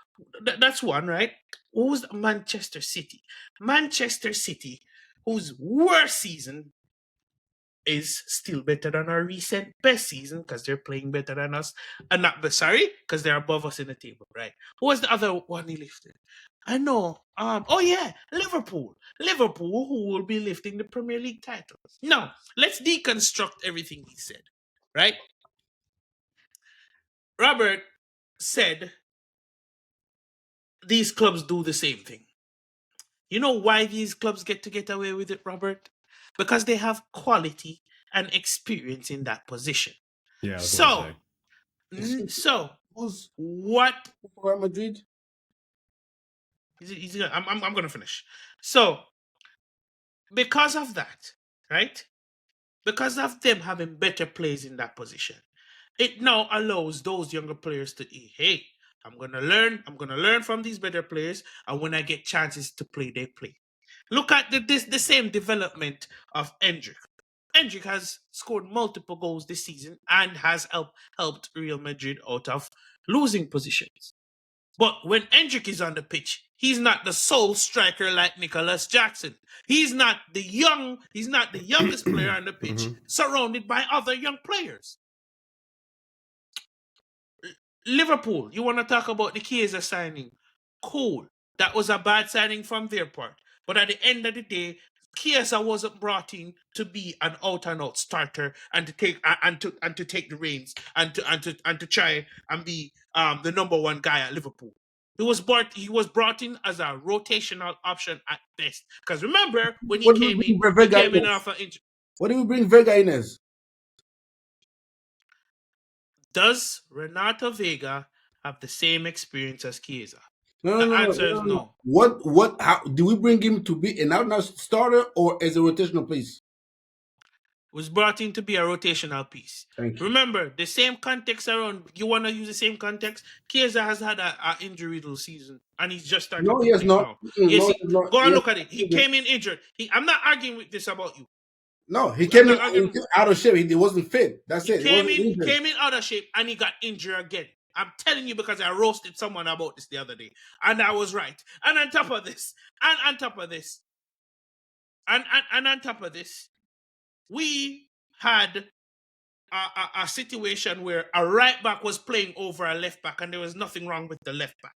that's one, right? Who's Manchester City? Manchester City, whose worst season is still better than our recent best season because they're playing better than us. And because they're above us in the table, right? Who was the other one he lifted? I know. Oh yeah, Liverpool. Liverpool, who will be lifting the Premier League title. Now, let's deconstruct everything he said, right? Robert said these clubs do the same thing. You know why these clubs get away with it, Robert? Because they have quality and experience in that position. Yeah. So Who's what? Real Madrid? I'm going to finish. So because of that, right? Because of them having better players in that position, it now allows those younger players to, hey, I'm going to learn from these better players, and when I get chances to play, they play. Look at the same development of Endrick. Endrick has scored multiple goals this season and has helped Real Madrid out of losing positions. But when Endrick is on the pitch, he's not the sole striker like Nicholas Jackson. He's not the youngest player on the pitch, surrounded by other young players. Liverpool, you want to talk about the Chiesa signing? Cool. That was a bad signing from their part. But at the end of the day, Chiesa wasn't brought in to be an out-and-out starter and to take the reins and to try and be the number one guy at Liverpool. He was brought in as a rotational option at best. Because remember when he came in off an injury. What do we bring Vega in as? Does Renato Vega have the same experience as Chiesa? No. The answer is no. How do we bring him to be an out-and-out starter or as a rotational piece? Was brought in to be a rotational piece. Thank you. Remember, the same context around. You want to use the same context? Chiesa has had an injury-riddled season, and he's just starting No, to he has play not. now. No, Yes, he has not. go and Yes, look at it. He he came in injured. I'm not arguing with this about you. No, he came in not arguing. out of shape. He wasn't fit. That's He it. came in out of shape, and he got injured again. I'm telling you because I roasted someone about this the other day, and I was right. And on top of this, we had a situation where a right back was playing over a left back, and there was nothing wrong with the left back.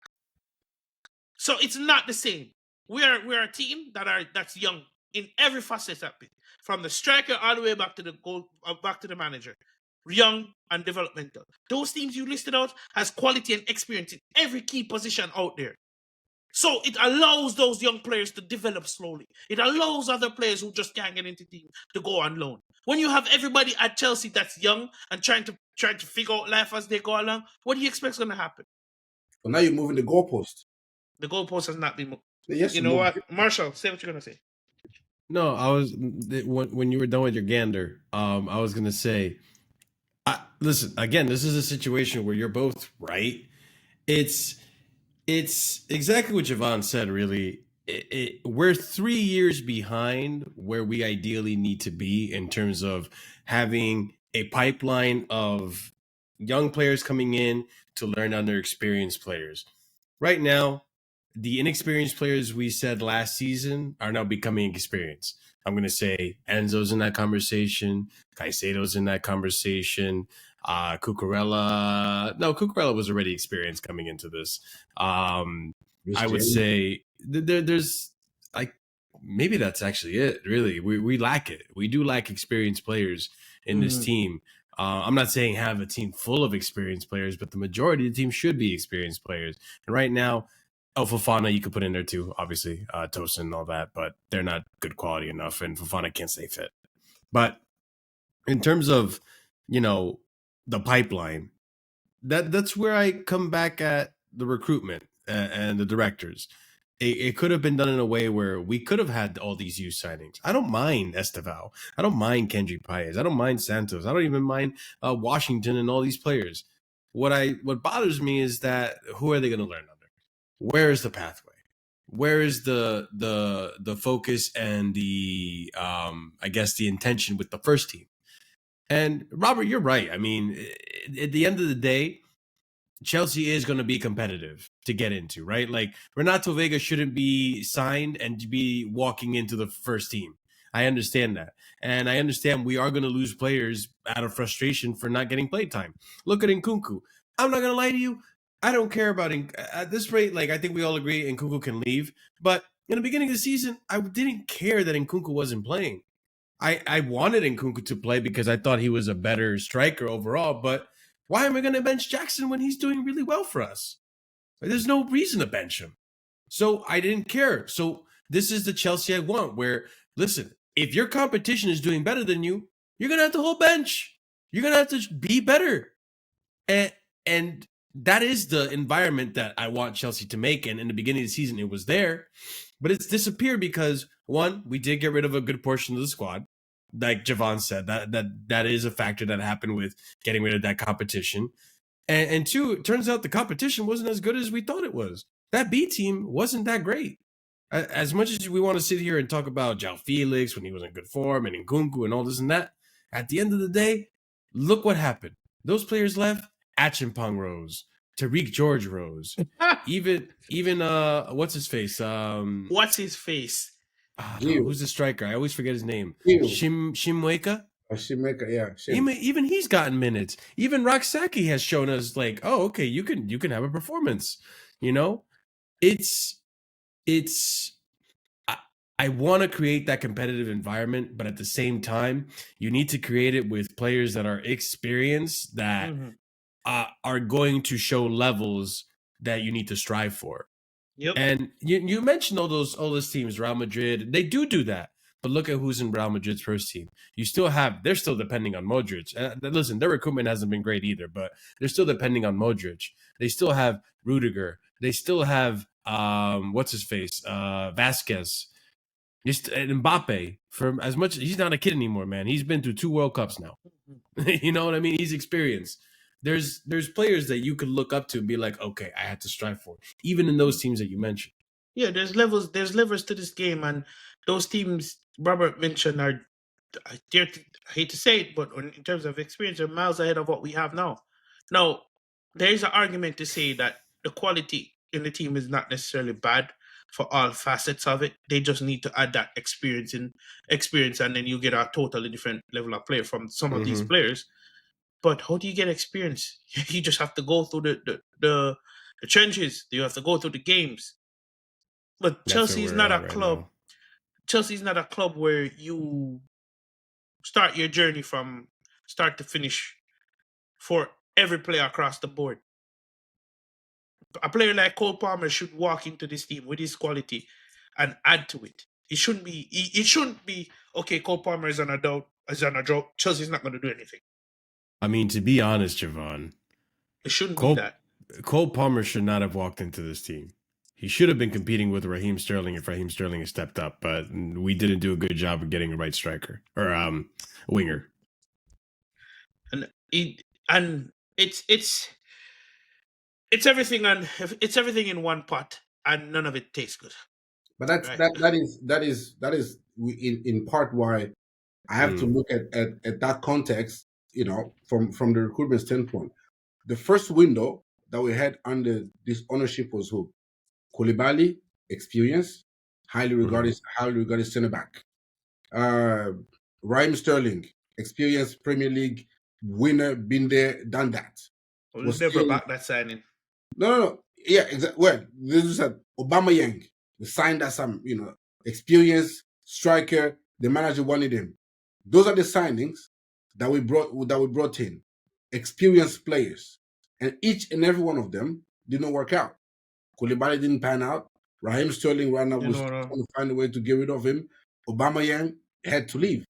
So it's not the same. We're a team that's young in every facet of it, from the striker all the way back to the goal, back to the manager, young and developmental. Those teams you listed out has quality and experience in every key position out there. So it allows those young players to develop slowly. It allows other players who just can't get into the team to go on loan. When you have everybody at Chelsea that's young and trying to figure out life as they go along, what do you expect is going to happen? Well, now you're moving the goalpost. The goalpost has not been moved. Yes, you know what, Marshall, say what you're going to say. No, I was when you were done with your gander. I was gonna say, listen again. This is a situation where you're both right. It's exactly what Javon said. Really, we're 3 years behind where we ideally need to be in terms of having a pipeline of young players coming in to learn under experienced players. Right now, the inexperienced players we said last season are now becoming experienced. I'm going to say Enzo's in that conversation. Caicedo's in that conversation. Cucurella was already experienced coming into this. I would say there's like maybe that's actually it. Really, we lack it. We do lack experienced players in this team. I'm not saying have a team full of experienced players, but the majority of the team should be experienced players. And right now, Fofana you could put in there too, obviously, Tosin and all that, but they're not good quality enough, and Fofana can't stay fit. But in terms of, the pipeline, that's where I come back at the recruitment and the directors. It could have been done in a way where we could have had all these youth signings. I don't mind Esteval. I don't mind Kendrick Paez. I don't mind Santos. I don't even mind Washington and all these players. What bothers me is that who are they going to learn under? where is the pathway? Where is the focus and the I guess the intention with the first team? And Robert, you're right. I mean, at the end of the day, Chelsea is going to be competitive to get into, right? Like Renato Vega shouldn't be signed and be walking into the first team. I understand that. And I understand we are going to lose players out of frustration for not getting play time. Look at Nkunku. I'm not going to lie to you. I don't care about at this rate. Like, I think we all agree Nkunku can leave. But in the beginning of the season, I didn't care that Nkunku wasn't playing. I wanted Nkunku to play because I thought he was a better striker overall. But why am I going to bench Jackson when he's doing really well for us? There's no reason to bench him. So I didn't care. So this is the Chelsea I want where, listen, if your competition is doing better than you, you're going to have to hold bench. You're going to have to be better. And that is the environment that I want Chelsea to make. And in the beginning of the season, it was there. But it's disappeared because, one, we did get rid of a good portion of the squad. Like Javon said, that is a factor that happened with getting rid of that competition. And two, it turns out the competition wasn't as good as we thought it was. That B team wasn't that great. As much as we want to sit here and talk about João Felix when he was in good form and Nkunku and all this and that, at the end of the day, look what happened. Those players left. Achimpong rose. Tariq George rose. even what's his face? What's his face? Who's the striker? I always forget his name. Shimweka? Shimweka, yeah. Even he's gotten minutes. Even Roxaki has shown us like, oh, okay, you can have a performance. You know, I want to create that competitive environment, but at the same time, you need to create it with players that are experienced that are going to show levels that you need to strive for. Yep. And you mentioned all those teams, Real Madrid, they do that. But look at who's in Real Madrid's first team. They're still depending on Modric. Listen, their recruitment hasn't been great either, but they're still depending on Modric. They still have Rudiger. They still have what's his face, Vasquez, and Mbappe. For as much, he's not a kid anymore, man. He's been through 2 World Cups now. You know what I mean? He's experienced. There's players that you could look up to and be like, okay, I had to strive for, even in those teams that you mentioned. Yeah, there's levels to this game, and those teams Robert mentioned are, I hate to say it, but in terms of experience, they're miles ahead of what we have now. Now, there is an argument to say that the quality in the team is not necessarily bad for all facets of it. They just need to add that experience, and then you get a totally different level of play from some of these players. But how do you get experience? You just have to go through the trenches. You have to go through the games. But Chelsea is not a club. Chelsea is not a club where you start your journey from start to finish for every player across the board. A player like Cole Palmer should walk into this team with his quality and add to it. It shouldn't be okay. Cole Palmer is on a drought. Chelsea's not going to do anything. I mean, to be honest, Javon, it shouldn't be that. Cole Palmer should not have walked into this team. He should have been competing with Raheem Sterling if Raheem Sterling has stepped up, but we didn't do a good job of getting a right striker or winger. And it's everything it's everything in one pot, and none of it tastes good. But that is in part why I have to look at that context. You know, from the recruitment standpoint, the first window that we had under this ownership was who? Koulibaly, experience, highly regarded center back. Raheem Sterling, experience, Premier League winner, been there, done that. We'll never back that signing. No. Yeah, exactly. Well, this is Aubameyang. They signed as some, experienced striker. The manager wanted him. Those are the signings that we brought in. Experienced players, and each and every one of them didn't work out. Koulibaly didn't pan out. Raheem Sterling ran out, was trying to find a way to get rid of him. Aubameyang had to leave.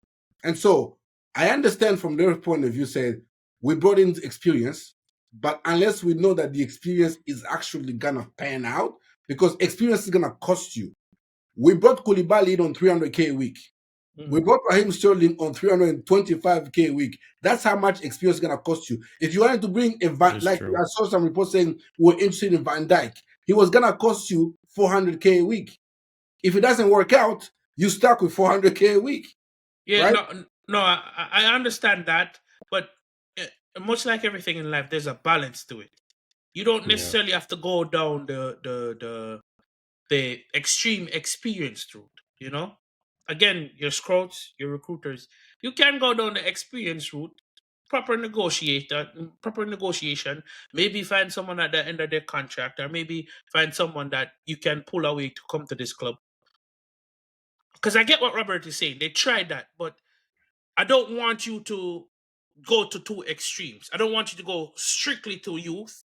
And so I understand from their point of view, said we brought in experience, but unless we know that the experience is actually going to pan out, because experience is going to cost you. We brought Koulibaly in on 300K a week. We brought Raheem Sterling on 325K a week. That's how much experience is going to cost you. If you wanted to bring I saw some reports saying we're interested in Van Dijk. he was gonna cost you 400K a week. If it doesn't work out, you stuck with 400K a week. Yeah, right? no, I understand that, but much like everything in life, there's a balance to it. You don't necessarily have to go down the extreme experience route. You know, again, your scouts, your recruiters, you can go down the experience route. Proper negotiation. Maybe find someone at the end of their contract, or maybe find someone that you can pull away to come to this club. Because I get what Robert is saying. They tried that, but I don't want you to go to two extremes. I don't want you to go strictly to youth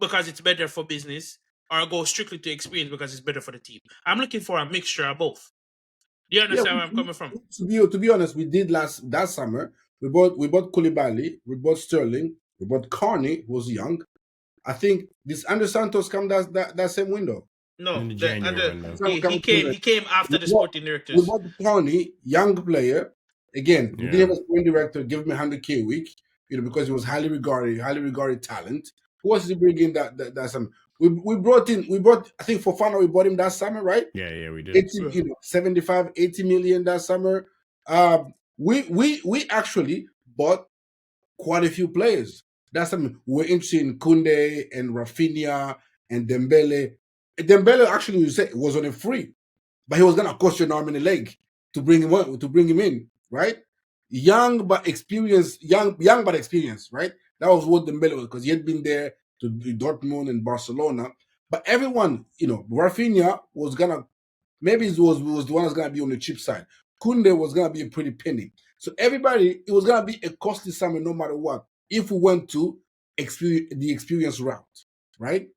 because it's better for business, or go strictly to experience because it's better for the team. I'm looking for a mixture of both. Do you understand where I'm coming from? To be honest, we did that summer. We bought Koulibaly, we bought Sterling, we bought Carney, who was young. I think this Andre Santos come that same window. No, In the January window. he came after the sporting We directors. bought Carney, young player. Again, we didn't have a sporting director give me 100K a week, because he was highly regarded talent. Who else did he bring in that summer? We brought I think Fofana, we bought him that summer, right? Yeah, we did. 75, 80 million that summer. We actually bought quite a few players. That's something we're interested in: Kunde and Rafinha and Dembele. Dembele actually, you said, was on a free, but he was gonna cost you an arm and a leg to bring him in, right? Young but experienced, right? That was what Dembele was, because he had been there to Dortmund and Barcelona. But everyone, Rafinha was gonna, maybe it was the one that's gonna be on the cheap side. Kunde was gonna be a pretty penny. So everybody, it was gonna be a costly summer no matter what, if we went to the experience route, right?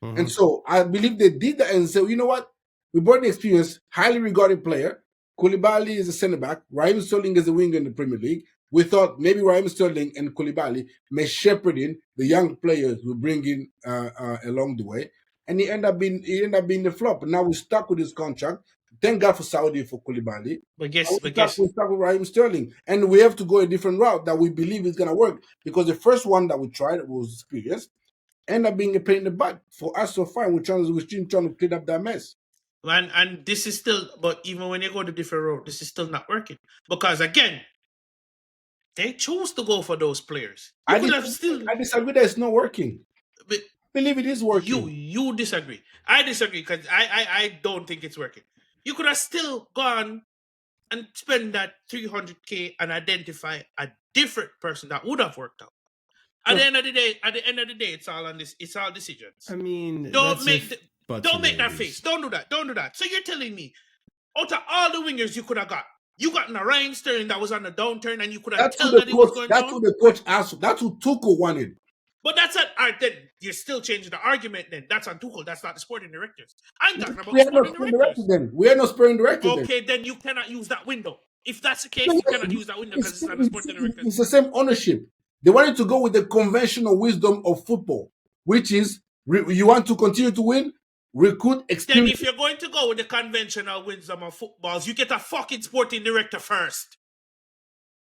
Mhm. And so I believe they did that and said, you know what? We brought the experience, highly regarded player. Koulibaly is a center back. Raheem Sterling is a winger in the Premier League. We thought maybe Raheem Sterling and Koulibaly may shepherd in the young players we bring in along the way. And he ended up being the flop. And now we're stuck with his contract. Thank God for Saudi for Koulibaly. But guess, We're stuck with Raheem Sterling. And we have to go a different route that we believe is going to work. Because the first one that we tried was experience. End up being a pain in the butt for us so far. We're trying to clean up that mess. and this is still, but even when you go the different road, this is still not working. Because again, they chose to go for those players. I disagree that it's not working. But I believe it is working. You disagree. I disagree because I don't think it's working. You could have still gone and spend that 300K and identify a different person that would have worked out. At the end of the day, it's all on this. It's all decisions. I mean, don't make that face. Don't do that. So you're telling me, out of all the wingers you could have got, you got Ryan Sterling that was on the downturn, and you could have told that he was going down. That's what the coach asked. That's what Tuchel wanted. But that's it. All right, then you're still changing the argument. Then that's on Tuchel. That's not the sporting directors. I'm talking about sporting directors. We are no sporting director. Okay, then you cannot use that window. If that's the case, you cannot use that window because it's not the sporting directors. It's the same ownership. They wanted to go with the conventional wisdom of football, which is you want to continue to win, recruit experience. Then if you're going to go with the conventional wisdom of footballs, you get a fucking sporting director first.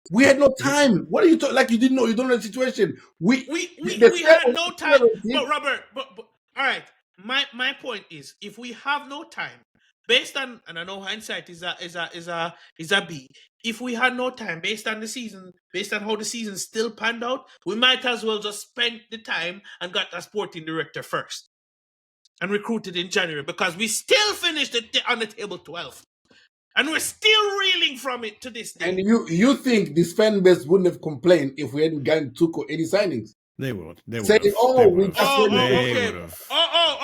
We had no time. What are you talking? Like you didn't know? You don't know the situation. We had no time. But Robert, but all right. My point is, if we have no time, based on, and I know hindsight is a B. If we had no time, based on the season, based on how the season still panned out, we might as well just spend the time and got a sporting director first, and recruited in January, because we still finished on the table 12th. And we're still reeling from it to this day. And you think this fan base wouldn't have complained if we hadn't gotten Tuchel any signings? They would. They would. Saying,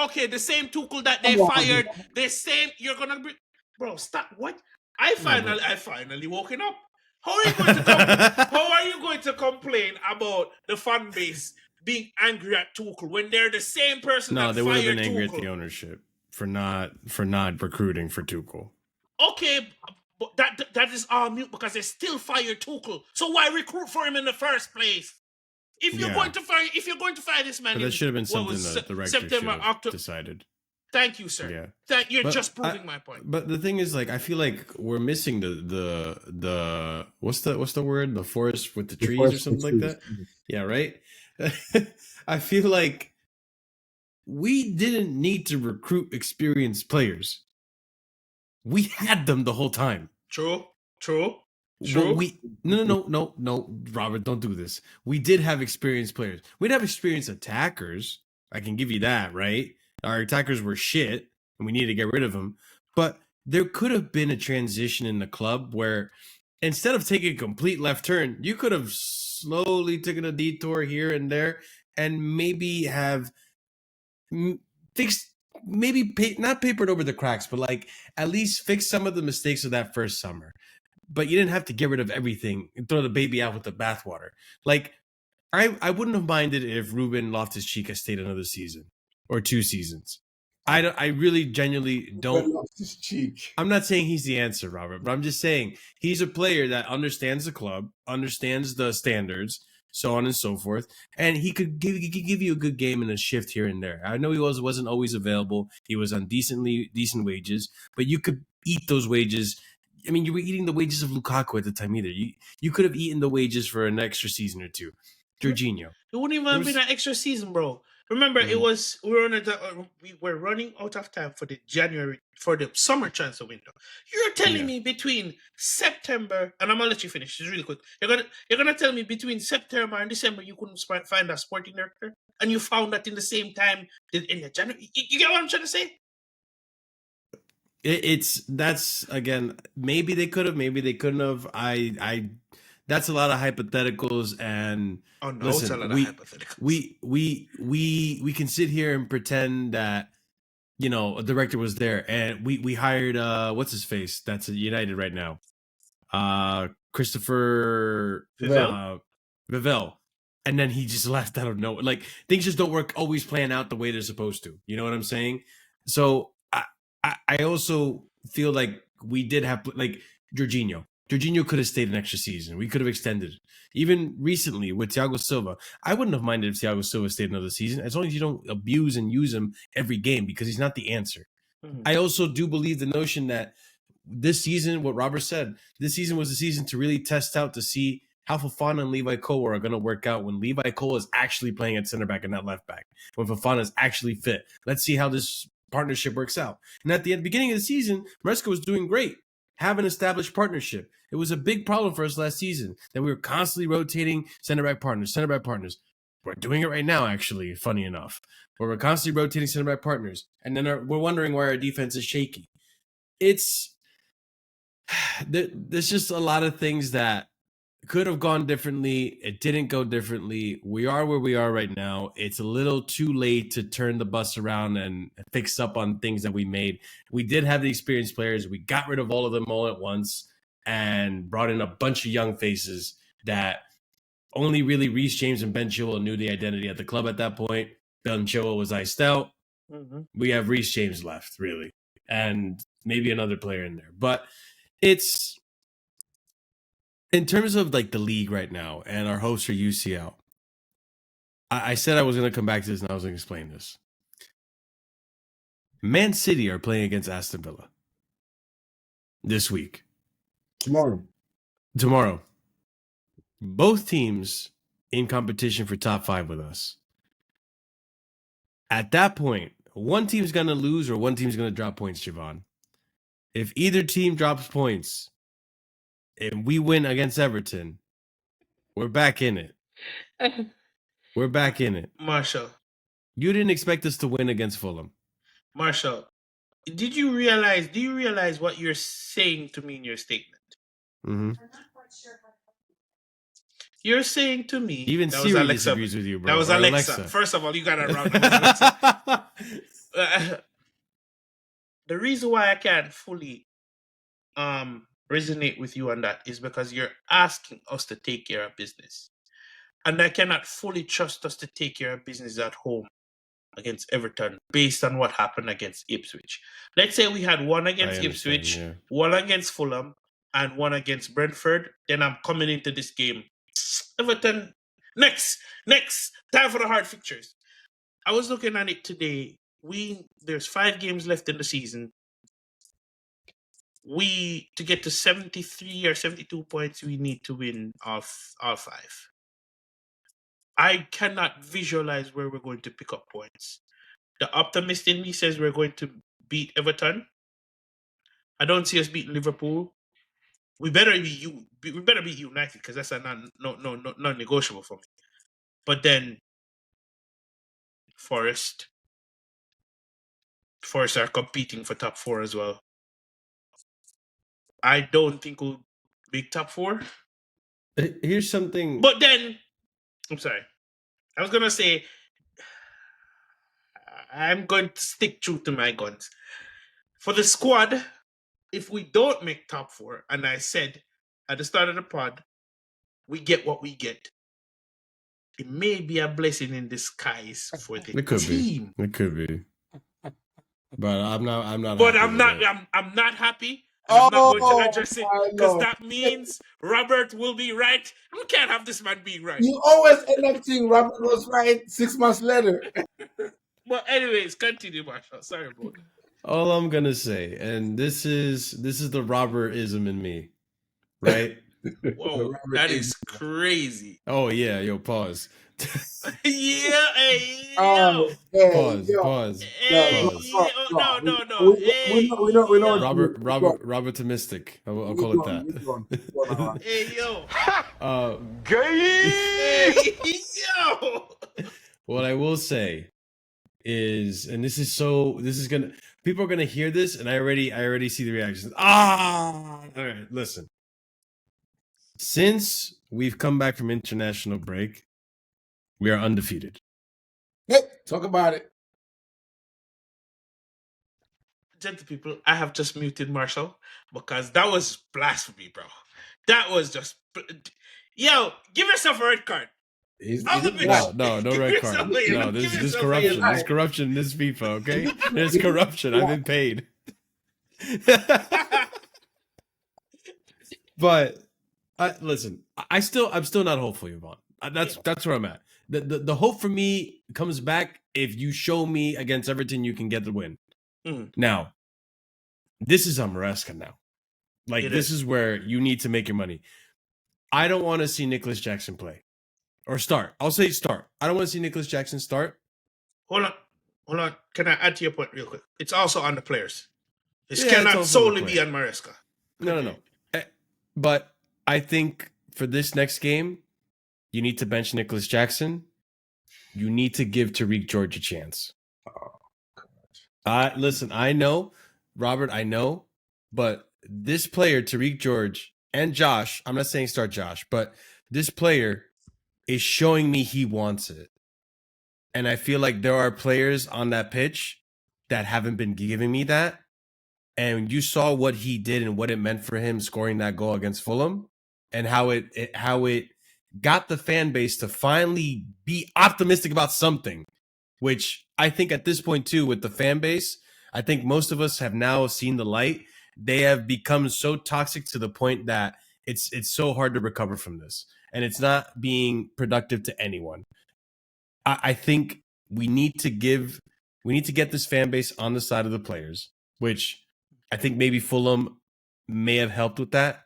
okay. The same Tuchel that they fired. The same. You're gonna be, bro. Stop. What? I finally woken up. How are you going to complain about the fan base being angry at Tuchel when they're the same person? No, that they would have fired been angry Tuchel? at the ownership for not recruiting for Tuchel. Okay, but that is all mute because they still fired Tuchel. So why recruit for him in the first place? If you're going to fire this man, but that should have been something that the rector should have decided. Thank you, sir. Yeah. You're just proving my point. But the thing is, like, I feel like we're missing the what's the word? The forest with the trees or something like that. Yeah, right. I feel like we didn't need to recruit experienced players. We had them the whole time. True. Well, no, Robert, don't do this. We did have experienced players. We'd have experienced attackers. I can give you that, right? Our attackers were shit, and we needed to get rid of them. But there could have been a transition in the club where instead of taking a complete left turn, you could have slowly taken a detour here and there, and maybe have fixed, not papered over the cracks, but like at least fix some of the mistakes of that first summer. But you didn't have to get rid of everything and throw the baby out with the bathwater. Like, I wouldn't have minded if Ruben Loftus-Cheek had stayed another season or 2 seasons. I really genuinely don't. Loftus-Cheek. I'm not saying he's the answer, Robert, but I'm just saying he's a player that understands the club, understands the standards, so on and so forth, and he could give you a good game and a shift here and there. I know he wasn't always available. He was on decent wages, but you could eat those wages. I mean, you were eating the wages of Lukaku at the time either. You could have eaten the wages for an extra season or two. Jorginho. It wouldn't even have been an extra season, bro. Remember, we were running out of time for the summer transfer window. You're telling me between September, and I'm gonna let you finish. It's really quick. You're gonna tell me between September and December you couldn't find a sporting director, and you found that in the same time in the January. You get what I'm trying to say? That's again, maybe they could have, maybe they couldn't have. I that's a lot of hypotheticals, and it's a lot of hypotheticals. We can sit here and pretend that a director was there, and we hired what's his face that's at United right now, Christopher Vivell, and then he just left out of nowhere. Like, things just don't always plan out the way they're supposed to. You know what I'm saying? So I also feel like we did have, like, Jorginho. Jorginho could have stayed an extra season. We could have extended it. Even recently with Thiago Silva, I wouldn't have minded if Thiago Silva stayed another season, as long as you don't abuse and use him every game, because he's not the answer. Mm-hmm. I also do believe the notion that this season, what Robert said, this season was the season to really test out to see how Fofana and Levi Cole are going to work out when Levi Cole is actually playing at center back and not left back, when Fofana is actually fit. Let's see how this partnership works out. And at the beginning of the season, Maresca was doing great. Have an established partnership. It was a big problem for us last season that we were constantly rotating center back partners. We're doing it right now, actually, funny enough, where we're constantly rotating center back partners, and then we're wondering why our defense is shaky. There's just a lot of things that could have gone differently. It didn't go differently. We are where we are right now. It's a little too late to turn the bus around and fix up on things that we made. We did have the experienced players. We got rid of all of them all at once and brought in a bunch of young faces that only really Reece James and Ben Chilwell knew the identity at the club at that point. Ben Chilwell was iced out. Mm-hmm. We have Reece James left, really, and maybe another player in there. But it's... in terms of, like, the league right now and our hosts for UCL, I said I was going to come back to this and I was going to explain this. Man City are playing against Aston Villa this week. Tomorrow. Both teams in competition for top 5 with us. At that point, one team's going to lose or one team's going to drop points, Javon. If either team drops points and we win against Everton, we're back in it. We're back in it. Marshall. You didn't expect us to win against Fulham. Marshall, do you realize what you're saying to me in your statement? Mm-hmm. You're saying to me... even Siri disagrees with you, bro. That was Alexa. First of all, you got it wrong. Alexa. The reason why I can't fully resonate with you on that is because you're asking us to take care of business. And I cannot fully trust us to take care of business at home against Everton based on what happened against Ipswich. Let's say we had one against Ipswich, one against Fulham, and one against Brentford. Then I'm coming into this game. Everton, next, time for the hard fixtures. I was looking at it today. There's 5 games left in the season. To get to 73 or 72 points, we need to win all 5. I cannot visualize where we're going to pick up points. The optimist in me says we're going to beat Everton. I don't see us beating Liverpool. We better be United because that's a non-negotiable for me. But then Forest are competing for top 4 as well. I don't think we'll make top 4. Here's something. But then, I'm sorry. I was gonna say I'm going to stick true to my guns. For the squad, if we don't make top 4, and I said at the start of the pod, we get what we get. It may be a blessing in disguise for the It could team. be. It could be. But I'm not. But happy I'm with not. it. I'm not happy, and I'm not going to address it my because Lord. that means Robert will be right. We can't have this man being right. You always end up saying Robert was right 6 months later. But anyways, continue, Marshall. Sorry, bro. All I'm gonna say, and this is the Robertism in me, right? Whoa, that is crazy. Oh yeah, yo, pause. Yeah, hey, yo. Pause. Hey, Pause. yo, no. We know what you mean. Robert optimistic. I'll call it that. Hey, yo. Gay. Hey, yo. What I will say is, and people are gonna hear this, and I already see the reactions. All right, listen. Since we've come back from international break, we are undefeated. Hey, talk about it. Gentle people, I have just muted Marshall because that was blasphemy, bro. That was just... Yo, give yourself a red card. No red card. No, there's corruption. There's corruption in this FIFA, okay? There's corruption. I've been paid. But listen, I'm still not hopeful, Javon. That's where I'm at. The hope for me comes back if you show me against Everton you can get the win. Now, this is on Maresca now. Like, this is where you need to make your money. I don't want to see Nicholas Jackson play. Or start. I'll say start. I don't want to see Nicholas Jackson start. Hold on. Can I add to your point real quick? It's also on the players. This cannot solely be on Maresca. No. But I think for this next game, you need to bench Nicholas Jackson. You need to give Tariq George a chance. Listen, I know, Robert, but this player, Tariq George, and Josh, I'm not saying start Josh, but this player is showing me he wants it. And I feel like there are players on that pitch that haven't been giving me that. And you saw what he did and what it meant for him scoring that goal against Fulham, and how it got the fan base to finally be optimistic about something, which I think at this point too, with the fan base, I think most of us have now seen the light. They have become so toxic to the point that it's so hard to recover from this, and it's not being productive to anyone. I think we need to get this fan base on the side of the players, which I think maybe Fulham may have helped with that,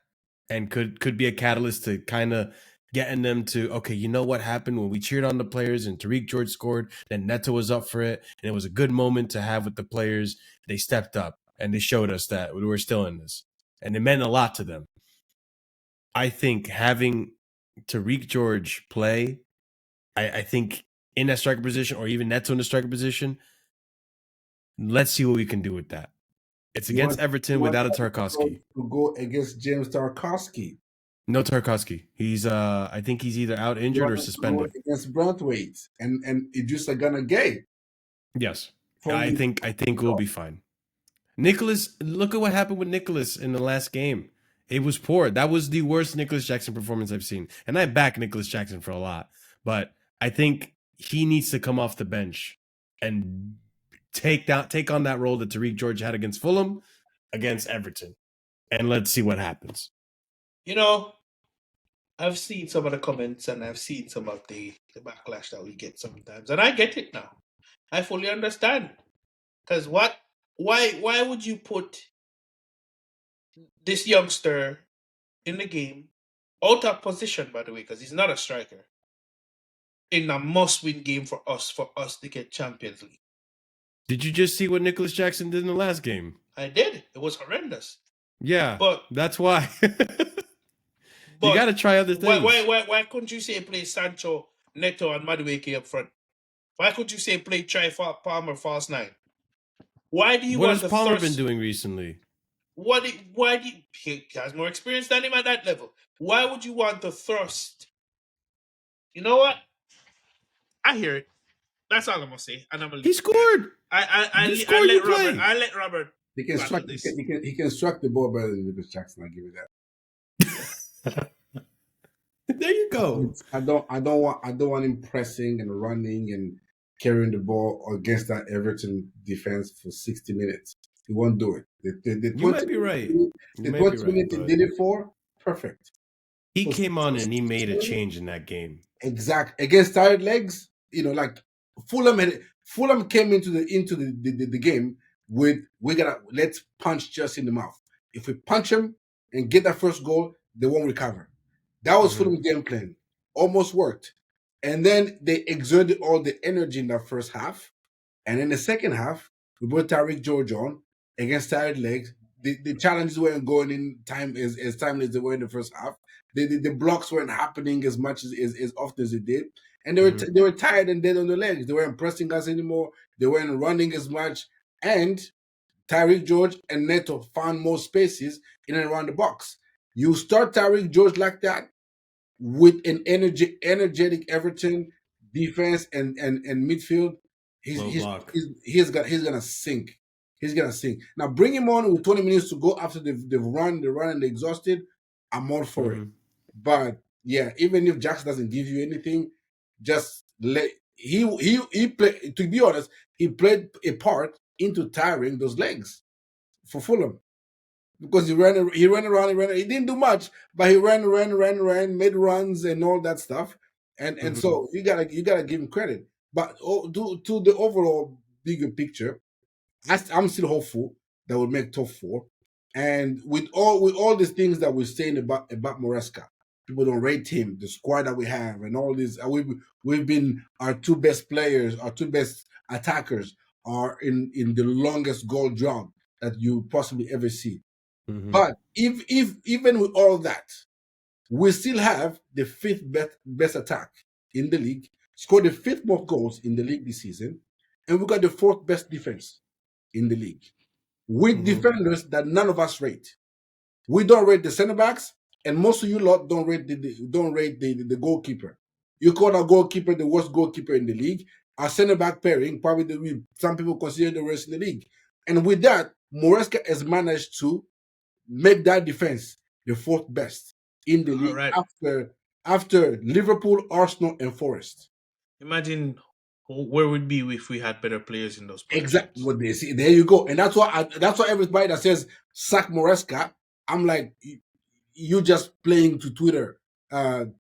and could be a catalyst to kind of getting them to, okay, you know what happened when we cheered on the players and Tariq George scored, then Neto was up for it, and it was a good moment to have with the players. They stepped up and they showed us that we were still in this, and it meant a lot to them. I think having Tariq George play, I think in that striker position, or even Neto in the striker position, let's see what we can do with that. It's against Everton without a Tarkowski. To go against James Tarkowski. No Tarkowski. He's I think he's either out injured or suspended. Against Brantwaite and Idrissa Gana Gueye. Yes. I think we'll be fine. Nicholas, look at what happened with Nicholas in the last game. It was poor. That was the worst Nicholas Jackson performance I've seen. And I back Nicholas Jackson for a lot. But I think he needs to come off the bench and take on that role that Tariq George had against Fulham, against Everton. And let's see what happens. You know, I've seen some of the comments and I've seen some of the backlash that we get sometimes. And I get it now. I fully understand. Because why would you put this youngster in the game, out of position, by the way, because he's not a striker, in a must-win game for us to get Champions League? Did you just see what Nicholas Jackson did in the last game? I did. It was horrendous. Yeah, But that's why. You but got to try other things. why couldn't you say play Sancho, Neto, and Madueke up front? Why couldn't you say play Palmer false 9? Why do you What want has to Palmer thrust? been doing recently? Why do he has more experience than him at that level? Why would you want to thrust? You know what? I hear it. That's all I'm gonna say. And I'm gonna He scored. I The score you play. I let Robert. He can battle struck. this. He can struck the ball better than Nicholas Jackson. I'll give you that. There you go. I don't want him pressing and running and carrying the ball against that Everton defense for 60 minutes. He won't do it. The 20 You might be right. The 20 minutes he did it for, perfect. He For came on and he 60 made a minutes, change in that game. exact against tired legs. You know, like Fulham came into the game with let's punch Chelsea in the mouth. If we punch him and get that first goal, they won't recover. That was Fulham's game plan. Almost worked. And then they exerted all the energy in that first half. And in the second half, we brought Tariq George on against tired legs. The challenges weren't going in time as timely as they were in the first half. The blocks weren't happening as much as often as it did. And they were tired and dead on the legs. They weren't pressing us anymore. They weren't running as much. And Tariq George and Neto found more spaces in and around the box. You start Tariq George like that with an energetic Everton defense and midfield, he's gonna sink. He's gonna sink. Now bring him on with 20 minutes to go after they've run and they're exhausted. I'm all for it. But yeah, even if Jackson doesn't give you anything, just let he play. To be honest, he played a part into tiring those legs for Fulham. Because he ran around. He didn't do much, but he ran, made runs and all that stuff. And so you gotta give him credit. But to the overall bigger picture, I'm still hopeful that we'll make top 4. And with all these things that we're saying about Maresca, people don't rate him, the squad that we have, and all this. We've been our 2 best players, our 2 best attackers are in the longest goal drought that you possibly ever see. But if even with all that, we still have the 5th best attack in the league, scored the 5th most goals in the league this season, and we got the 4th best defense in the league with defenders that none of us rate. We don't rate the center backs, and most of you lot don't rate the goalkeeper. You call our goalkeeper the worst goalkeeper in the league. Our center back pairing, probably some people consider the worst in the league. And with that, Maresca has managed to make that defense the 4th best in the league after Liverpool, Arsenal, and Forest. Imagine where we'd be if we had better players in those positions. Exactly what they see. There you go. And that's why everybody that says sack Maresca, I'm like, you just playing to Twitter, to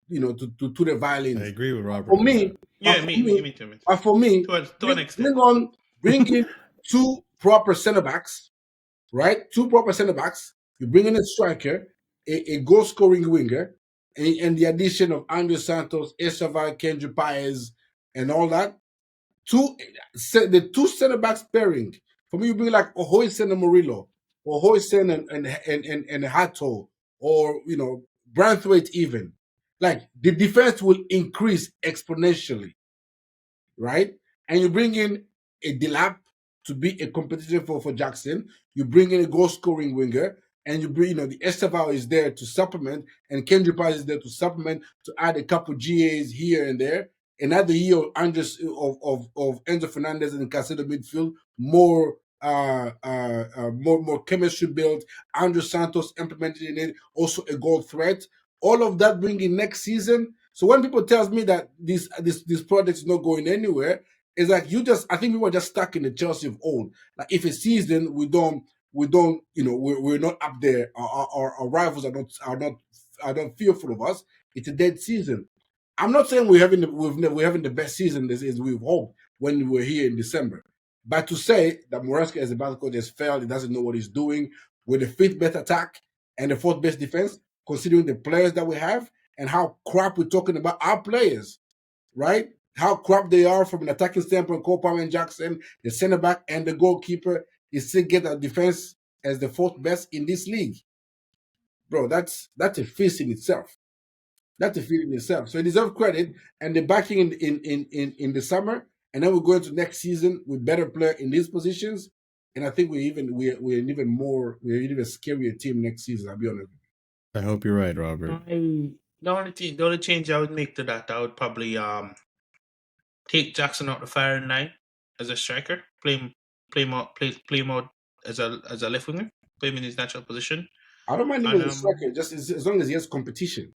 Twitter violence. I agree with Robert. For me, me too. For me, to an extent. bring in 2 proper center backs, right? 2 proper center backs. You bring in a striker, a goal scoring winger, and the addition of Andres Santos, Estevan, Kendry Paez, and all that. The 2 center backs pairing. For me, you bring like Ohoysen and Murillo, or Ohoysen and Hato, or Branthwaite even. Like the defense will increase exponentially, right? And you bring in a Delap to be a competitor for Jackson. You bring in a goal scoring winger, and you bring the Esteval is there to supplement, and Kendry Paez is there to supplement, to add a couple GAs here and there. Another year of Enzo Fernandez and Caicedo midfield, more chemistry built. Andrew Santos implemented in it, also a goal threat. All of that bringing next season. So when people tells me that this project is not going anywhere, it's like I think we were just stuck in the Chelsea of old. Like if a season we're not up there. Our rivals are not fearful of us. It's a dead season. I'm not saying we're having the best season as we've hoped when we were here in December, but to say that Maresca as a battle coach has failed, he doesn't know what he's doing with the 5th best attack and the 4th best defense, considering the players that we have and how crap we're talking about our players, right? how crap they are from an attacking standpoint, Cole Palmer and Jackson, the center back and the goalkeeper, is still get a defense as the fourth best in this league. Bro, that's a feast in itself. That's a feat in itself. So they deserve credit, and they're backing in the summer, and then we go into next season with better player in these positions. And I think we're an even scarier team next season. I'll be honest. I hope you're right, Robert. The only change I would make to that, I would probably take Jackson out the firing line as a striker, play him out as a left winger, play him in his natural position. I don't mind him as a striker, just as long as he has competition.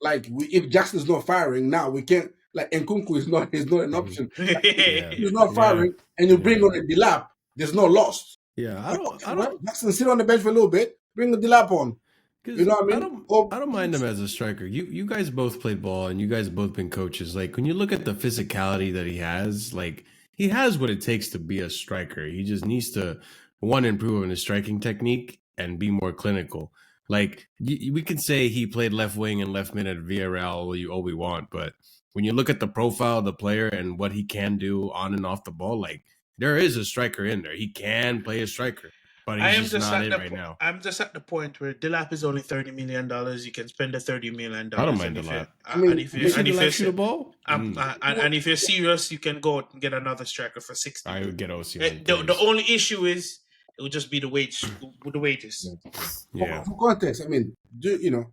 Like if Jackson is not firing now, we can't. Like Nkunku is not an option. Like, he's not firing, and you bring on a Delap. There's no loss. Yeah, I don't. Jackson sit on the bench for a little bit. Bring the Delap on. You know what I mean? I don't mind him as a striker. You guys both played ball, and you guys both been coaches. Like when you look at the physicality that he has, like he has what it takes to be a striker. He just needs to improve on his striking technique and be more clinical. Like we can say he played left wing and left mid at Villarreal all we want, but when you look at the profile of the player and what he can do on and off the ball, like there is a striker in there. He can play a striker. But he's just not it right now. I'm just at the point where Delap is only $30 million. You can spend the $30 million. I don't mind Delap. And if you shoot the ball, and if you're serious, you can go out and get another striker for 60. I would get OC. The only issue is it would just be the wages. Yeah. For context, I mean,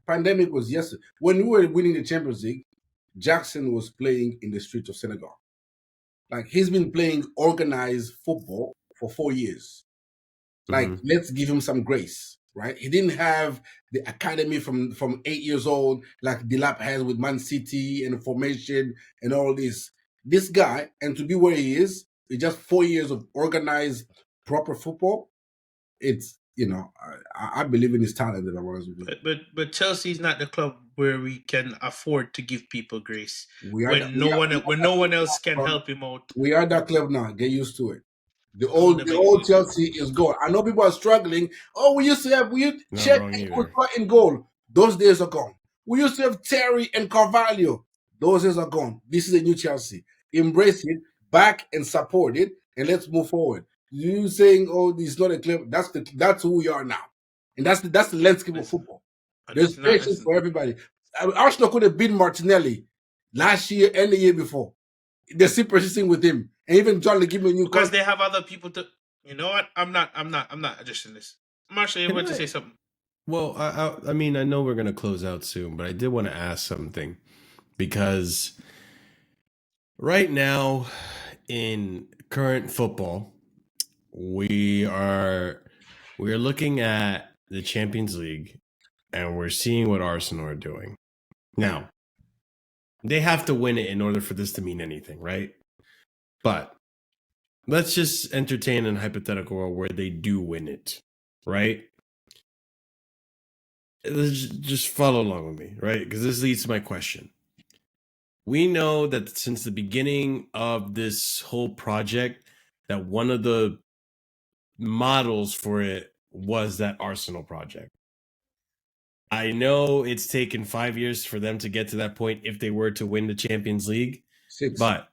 pandemic was yesterday. When we were winning the Champions League, Jackson was playing in the streets of Senegal. Like he's been playing organized football for 4 years. Like, let's give him some grace, right? He didn't have the academy from 8 years old like Delap has with Man City and the formation and all this. This guy, and to be where he is, with just 4 years of organized, proper football, it's, I believe in his talent. That I want to do. But Chelsea's not the club where we can afford to give people grace when no one else can help him out. We are that club now. Get used to it. The old Chelsea is gone. I know people are struggling. Oh, we used to have check in goal. Those days are gone. We used to have Terry and Carvalho. Those days are gone. This is a new Chelsea. Embrace it, back and support it, and let's move forward. You saying, "Oh, this is not a club." That's who we are now, and that's the landscape of football. There's patience for everybody. Arsenal could have beaten Martinelli last year and the year before. They're still persisting with him. And even John, they give me a new because they have other people to. You know what? I'm not adjusting this. Marshall, you want to say something? Well, I mean, I know we're going to close out soon, but I did want to ask something because right now in current football, we are looking at the Champions League and we're seeing what Arsenal are doing. Now, they have to win it in order for this to mean anything, right? But let's just entertain a hypothetical world where they do win it, right? Let's just follow along with me, right? Because this leads to my question. We know that since the beginning of this whole project, that one of the models for it was that Arsenal project. I know it's taken 5 years for them to get to that point if they were to win the Champions League. 6. But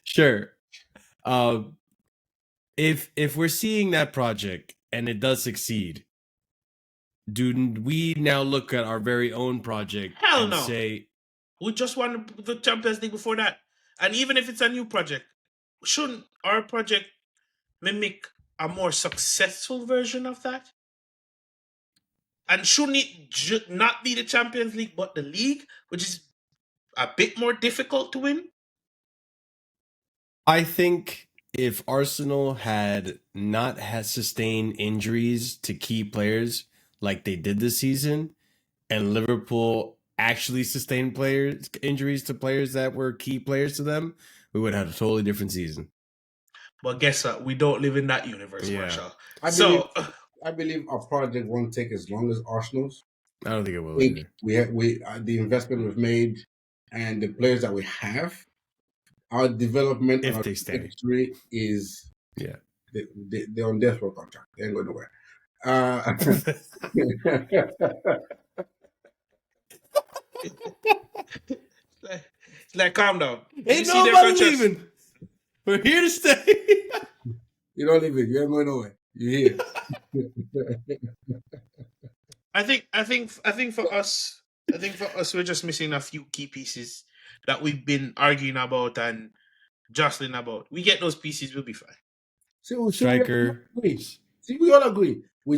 sure. If we're seeing that project and it does succeed, do we now look at our very own project and say we just won the Champions League before that? And even if it's a new project, shouldn't our project mimic a more successful version of that? And shouldn't it not be the Champions League, but the league, which is a bit more difficult to win? I think if Arsenal had not sustained injuries to key players like they did this season, and Liverpool actually sustained injuries to players that were key players to them, we would have a totally different season. But guess what? We don't live in that universe, Marshall. I believe our project won't take as long as Arsenal's. I don't think it will either. We the investment we've made and the players that we have, our development and our trajectory is they're on death row contract. They ain't going nowhere. Uh, like, calm down. Did you Ain't see their nobody contrast? leaving. We're here to stay. you don't leave it. You ain't going nowhere. You're here. I think for us, we're just missing a few key pieces that we've been arguing about and jostling about. We get those pieces, we'll be fine. See, we all Striker. agree. See, we all agree. We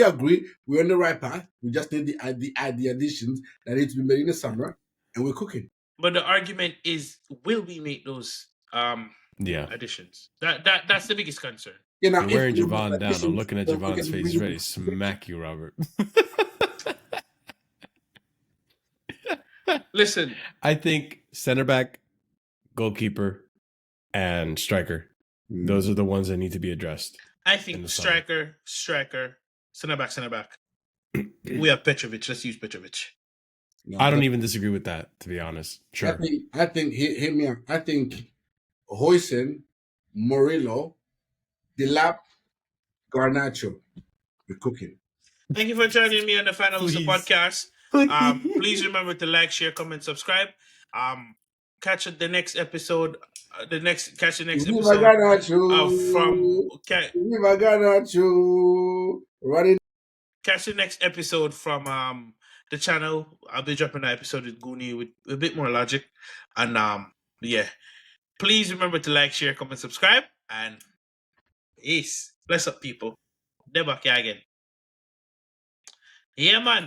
agree. We're on the right path. We just need the additions that need to be made in the summer, and we're cooking. But the argument is, will we make those Yeah. additions? That's the biggest concern. You know, You're wearing if we make Javon down. I'm additions, looking at then we Javon's can face. He's really- ready to smack you, Robert. Listen, I think center back, goalkeeper, and striker. Those are the ones that need to be addressed. I in think the summer. striker, center back. We have Petrovic. Let's use Petrovic. No, I don't but even disagree with that, to be honest. Sure. I think hear me out. I think Hoysen, Murillo, Delap, Garnacho, we're cooking. Thank you for joining me on the Final Uso Please. podcast. Please remember to like, share, comment, subscribe. Catch the next episode. Catch the next Viva episode Garnacho! from Viva Garnacho! Running. catch the next episode from the channel. I'll be dropping an episode with Goonie with a bit more logic. And yeah. Please remember to like, share, comment, subscribe, and peace. Bless up, people. They're back here again. Yeah, man.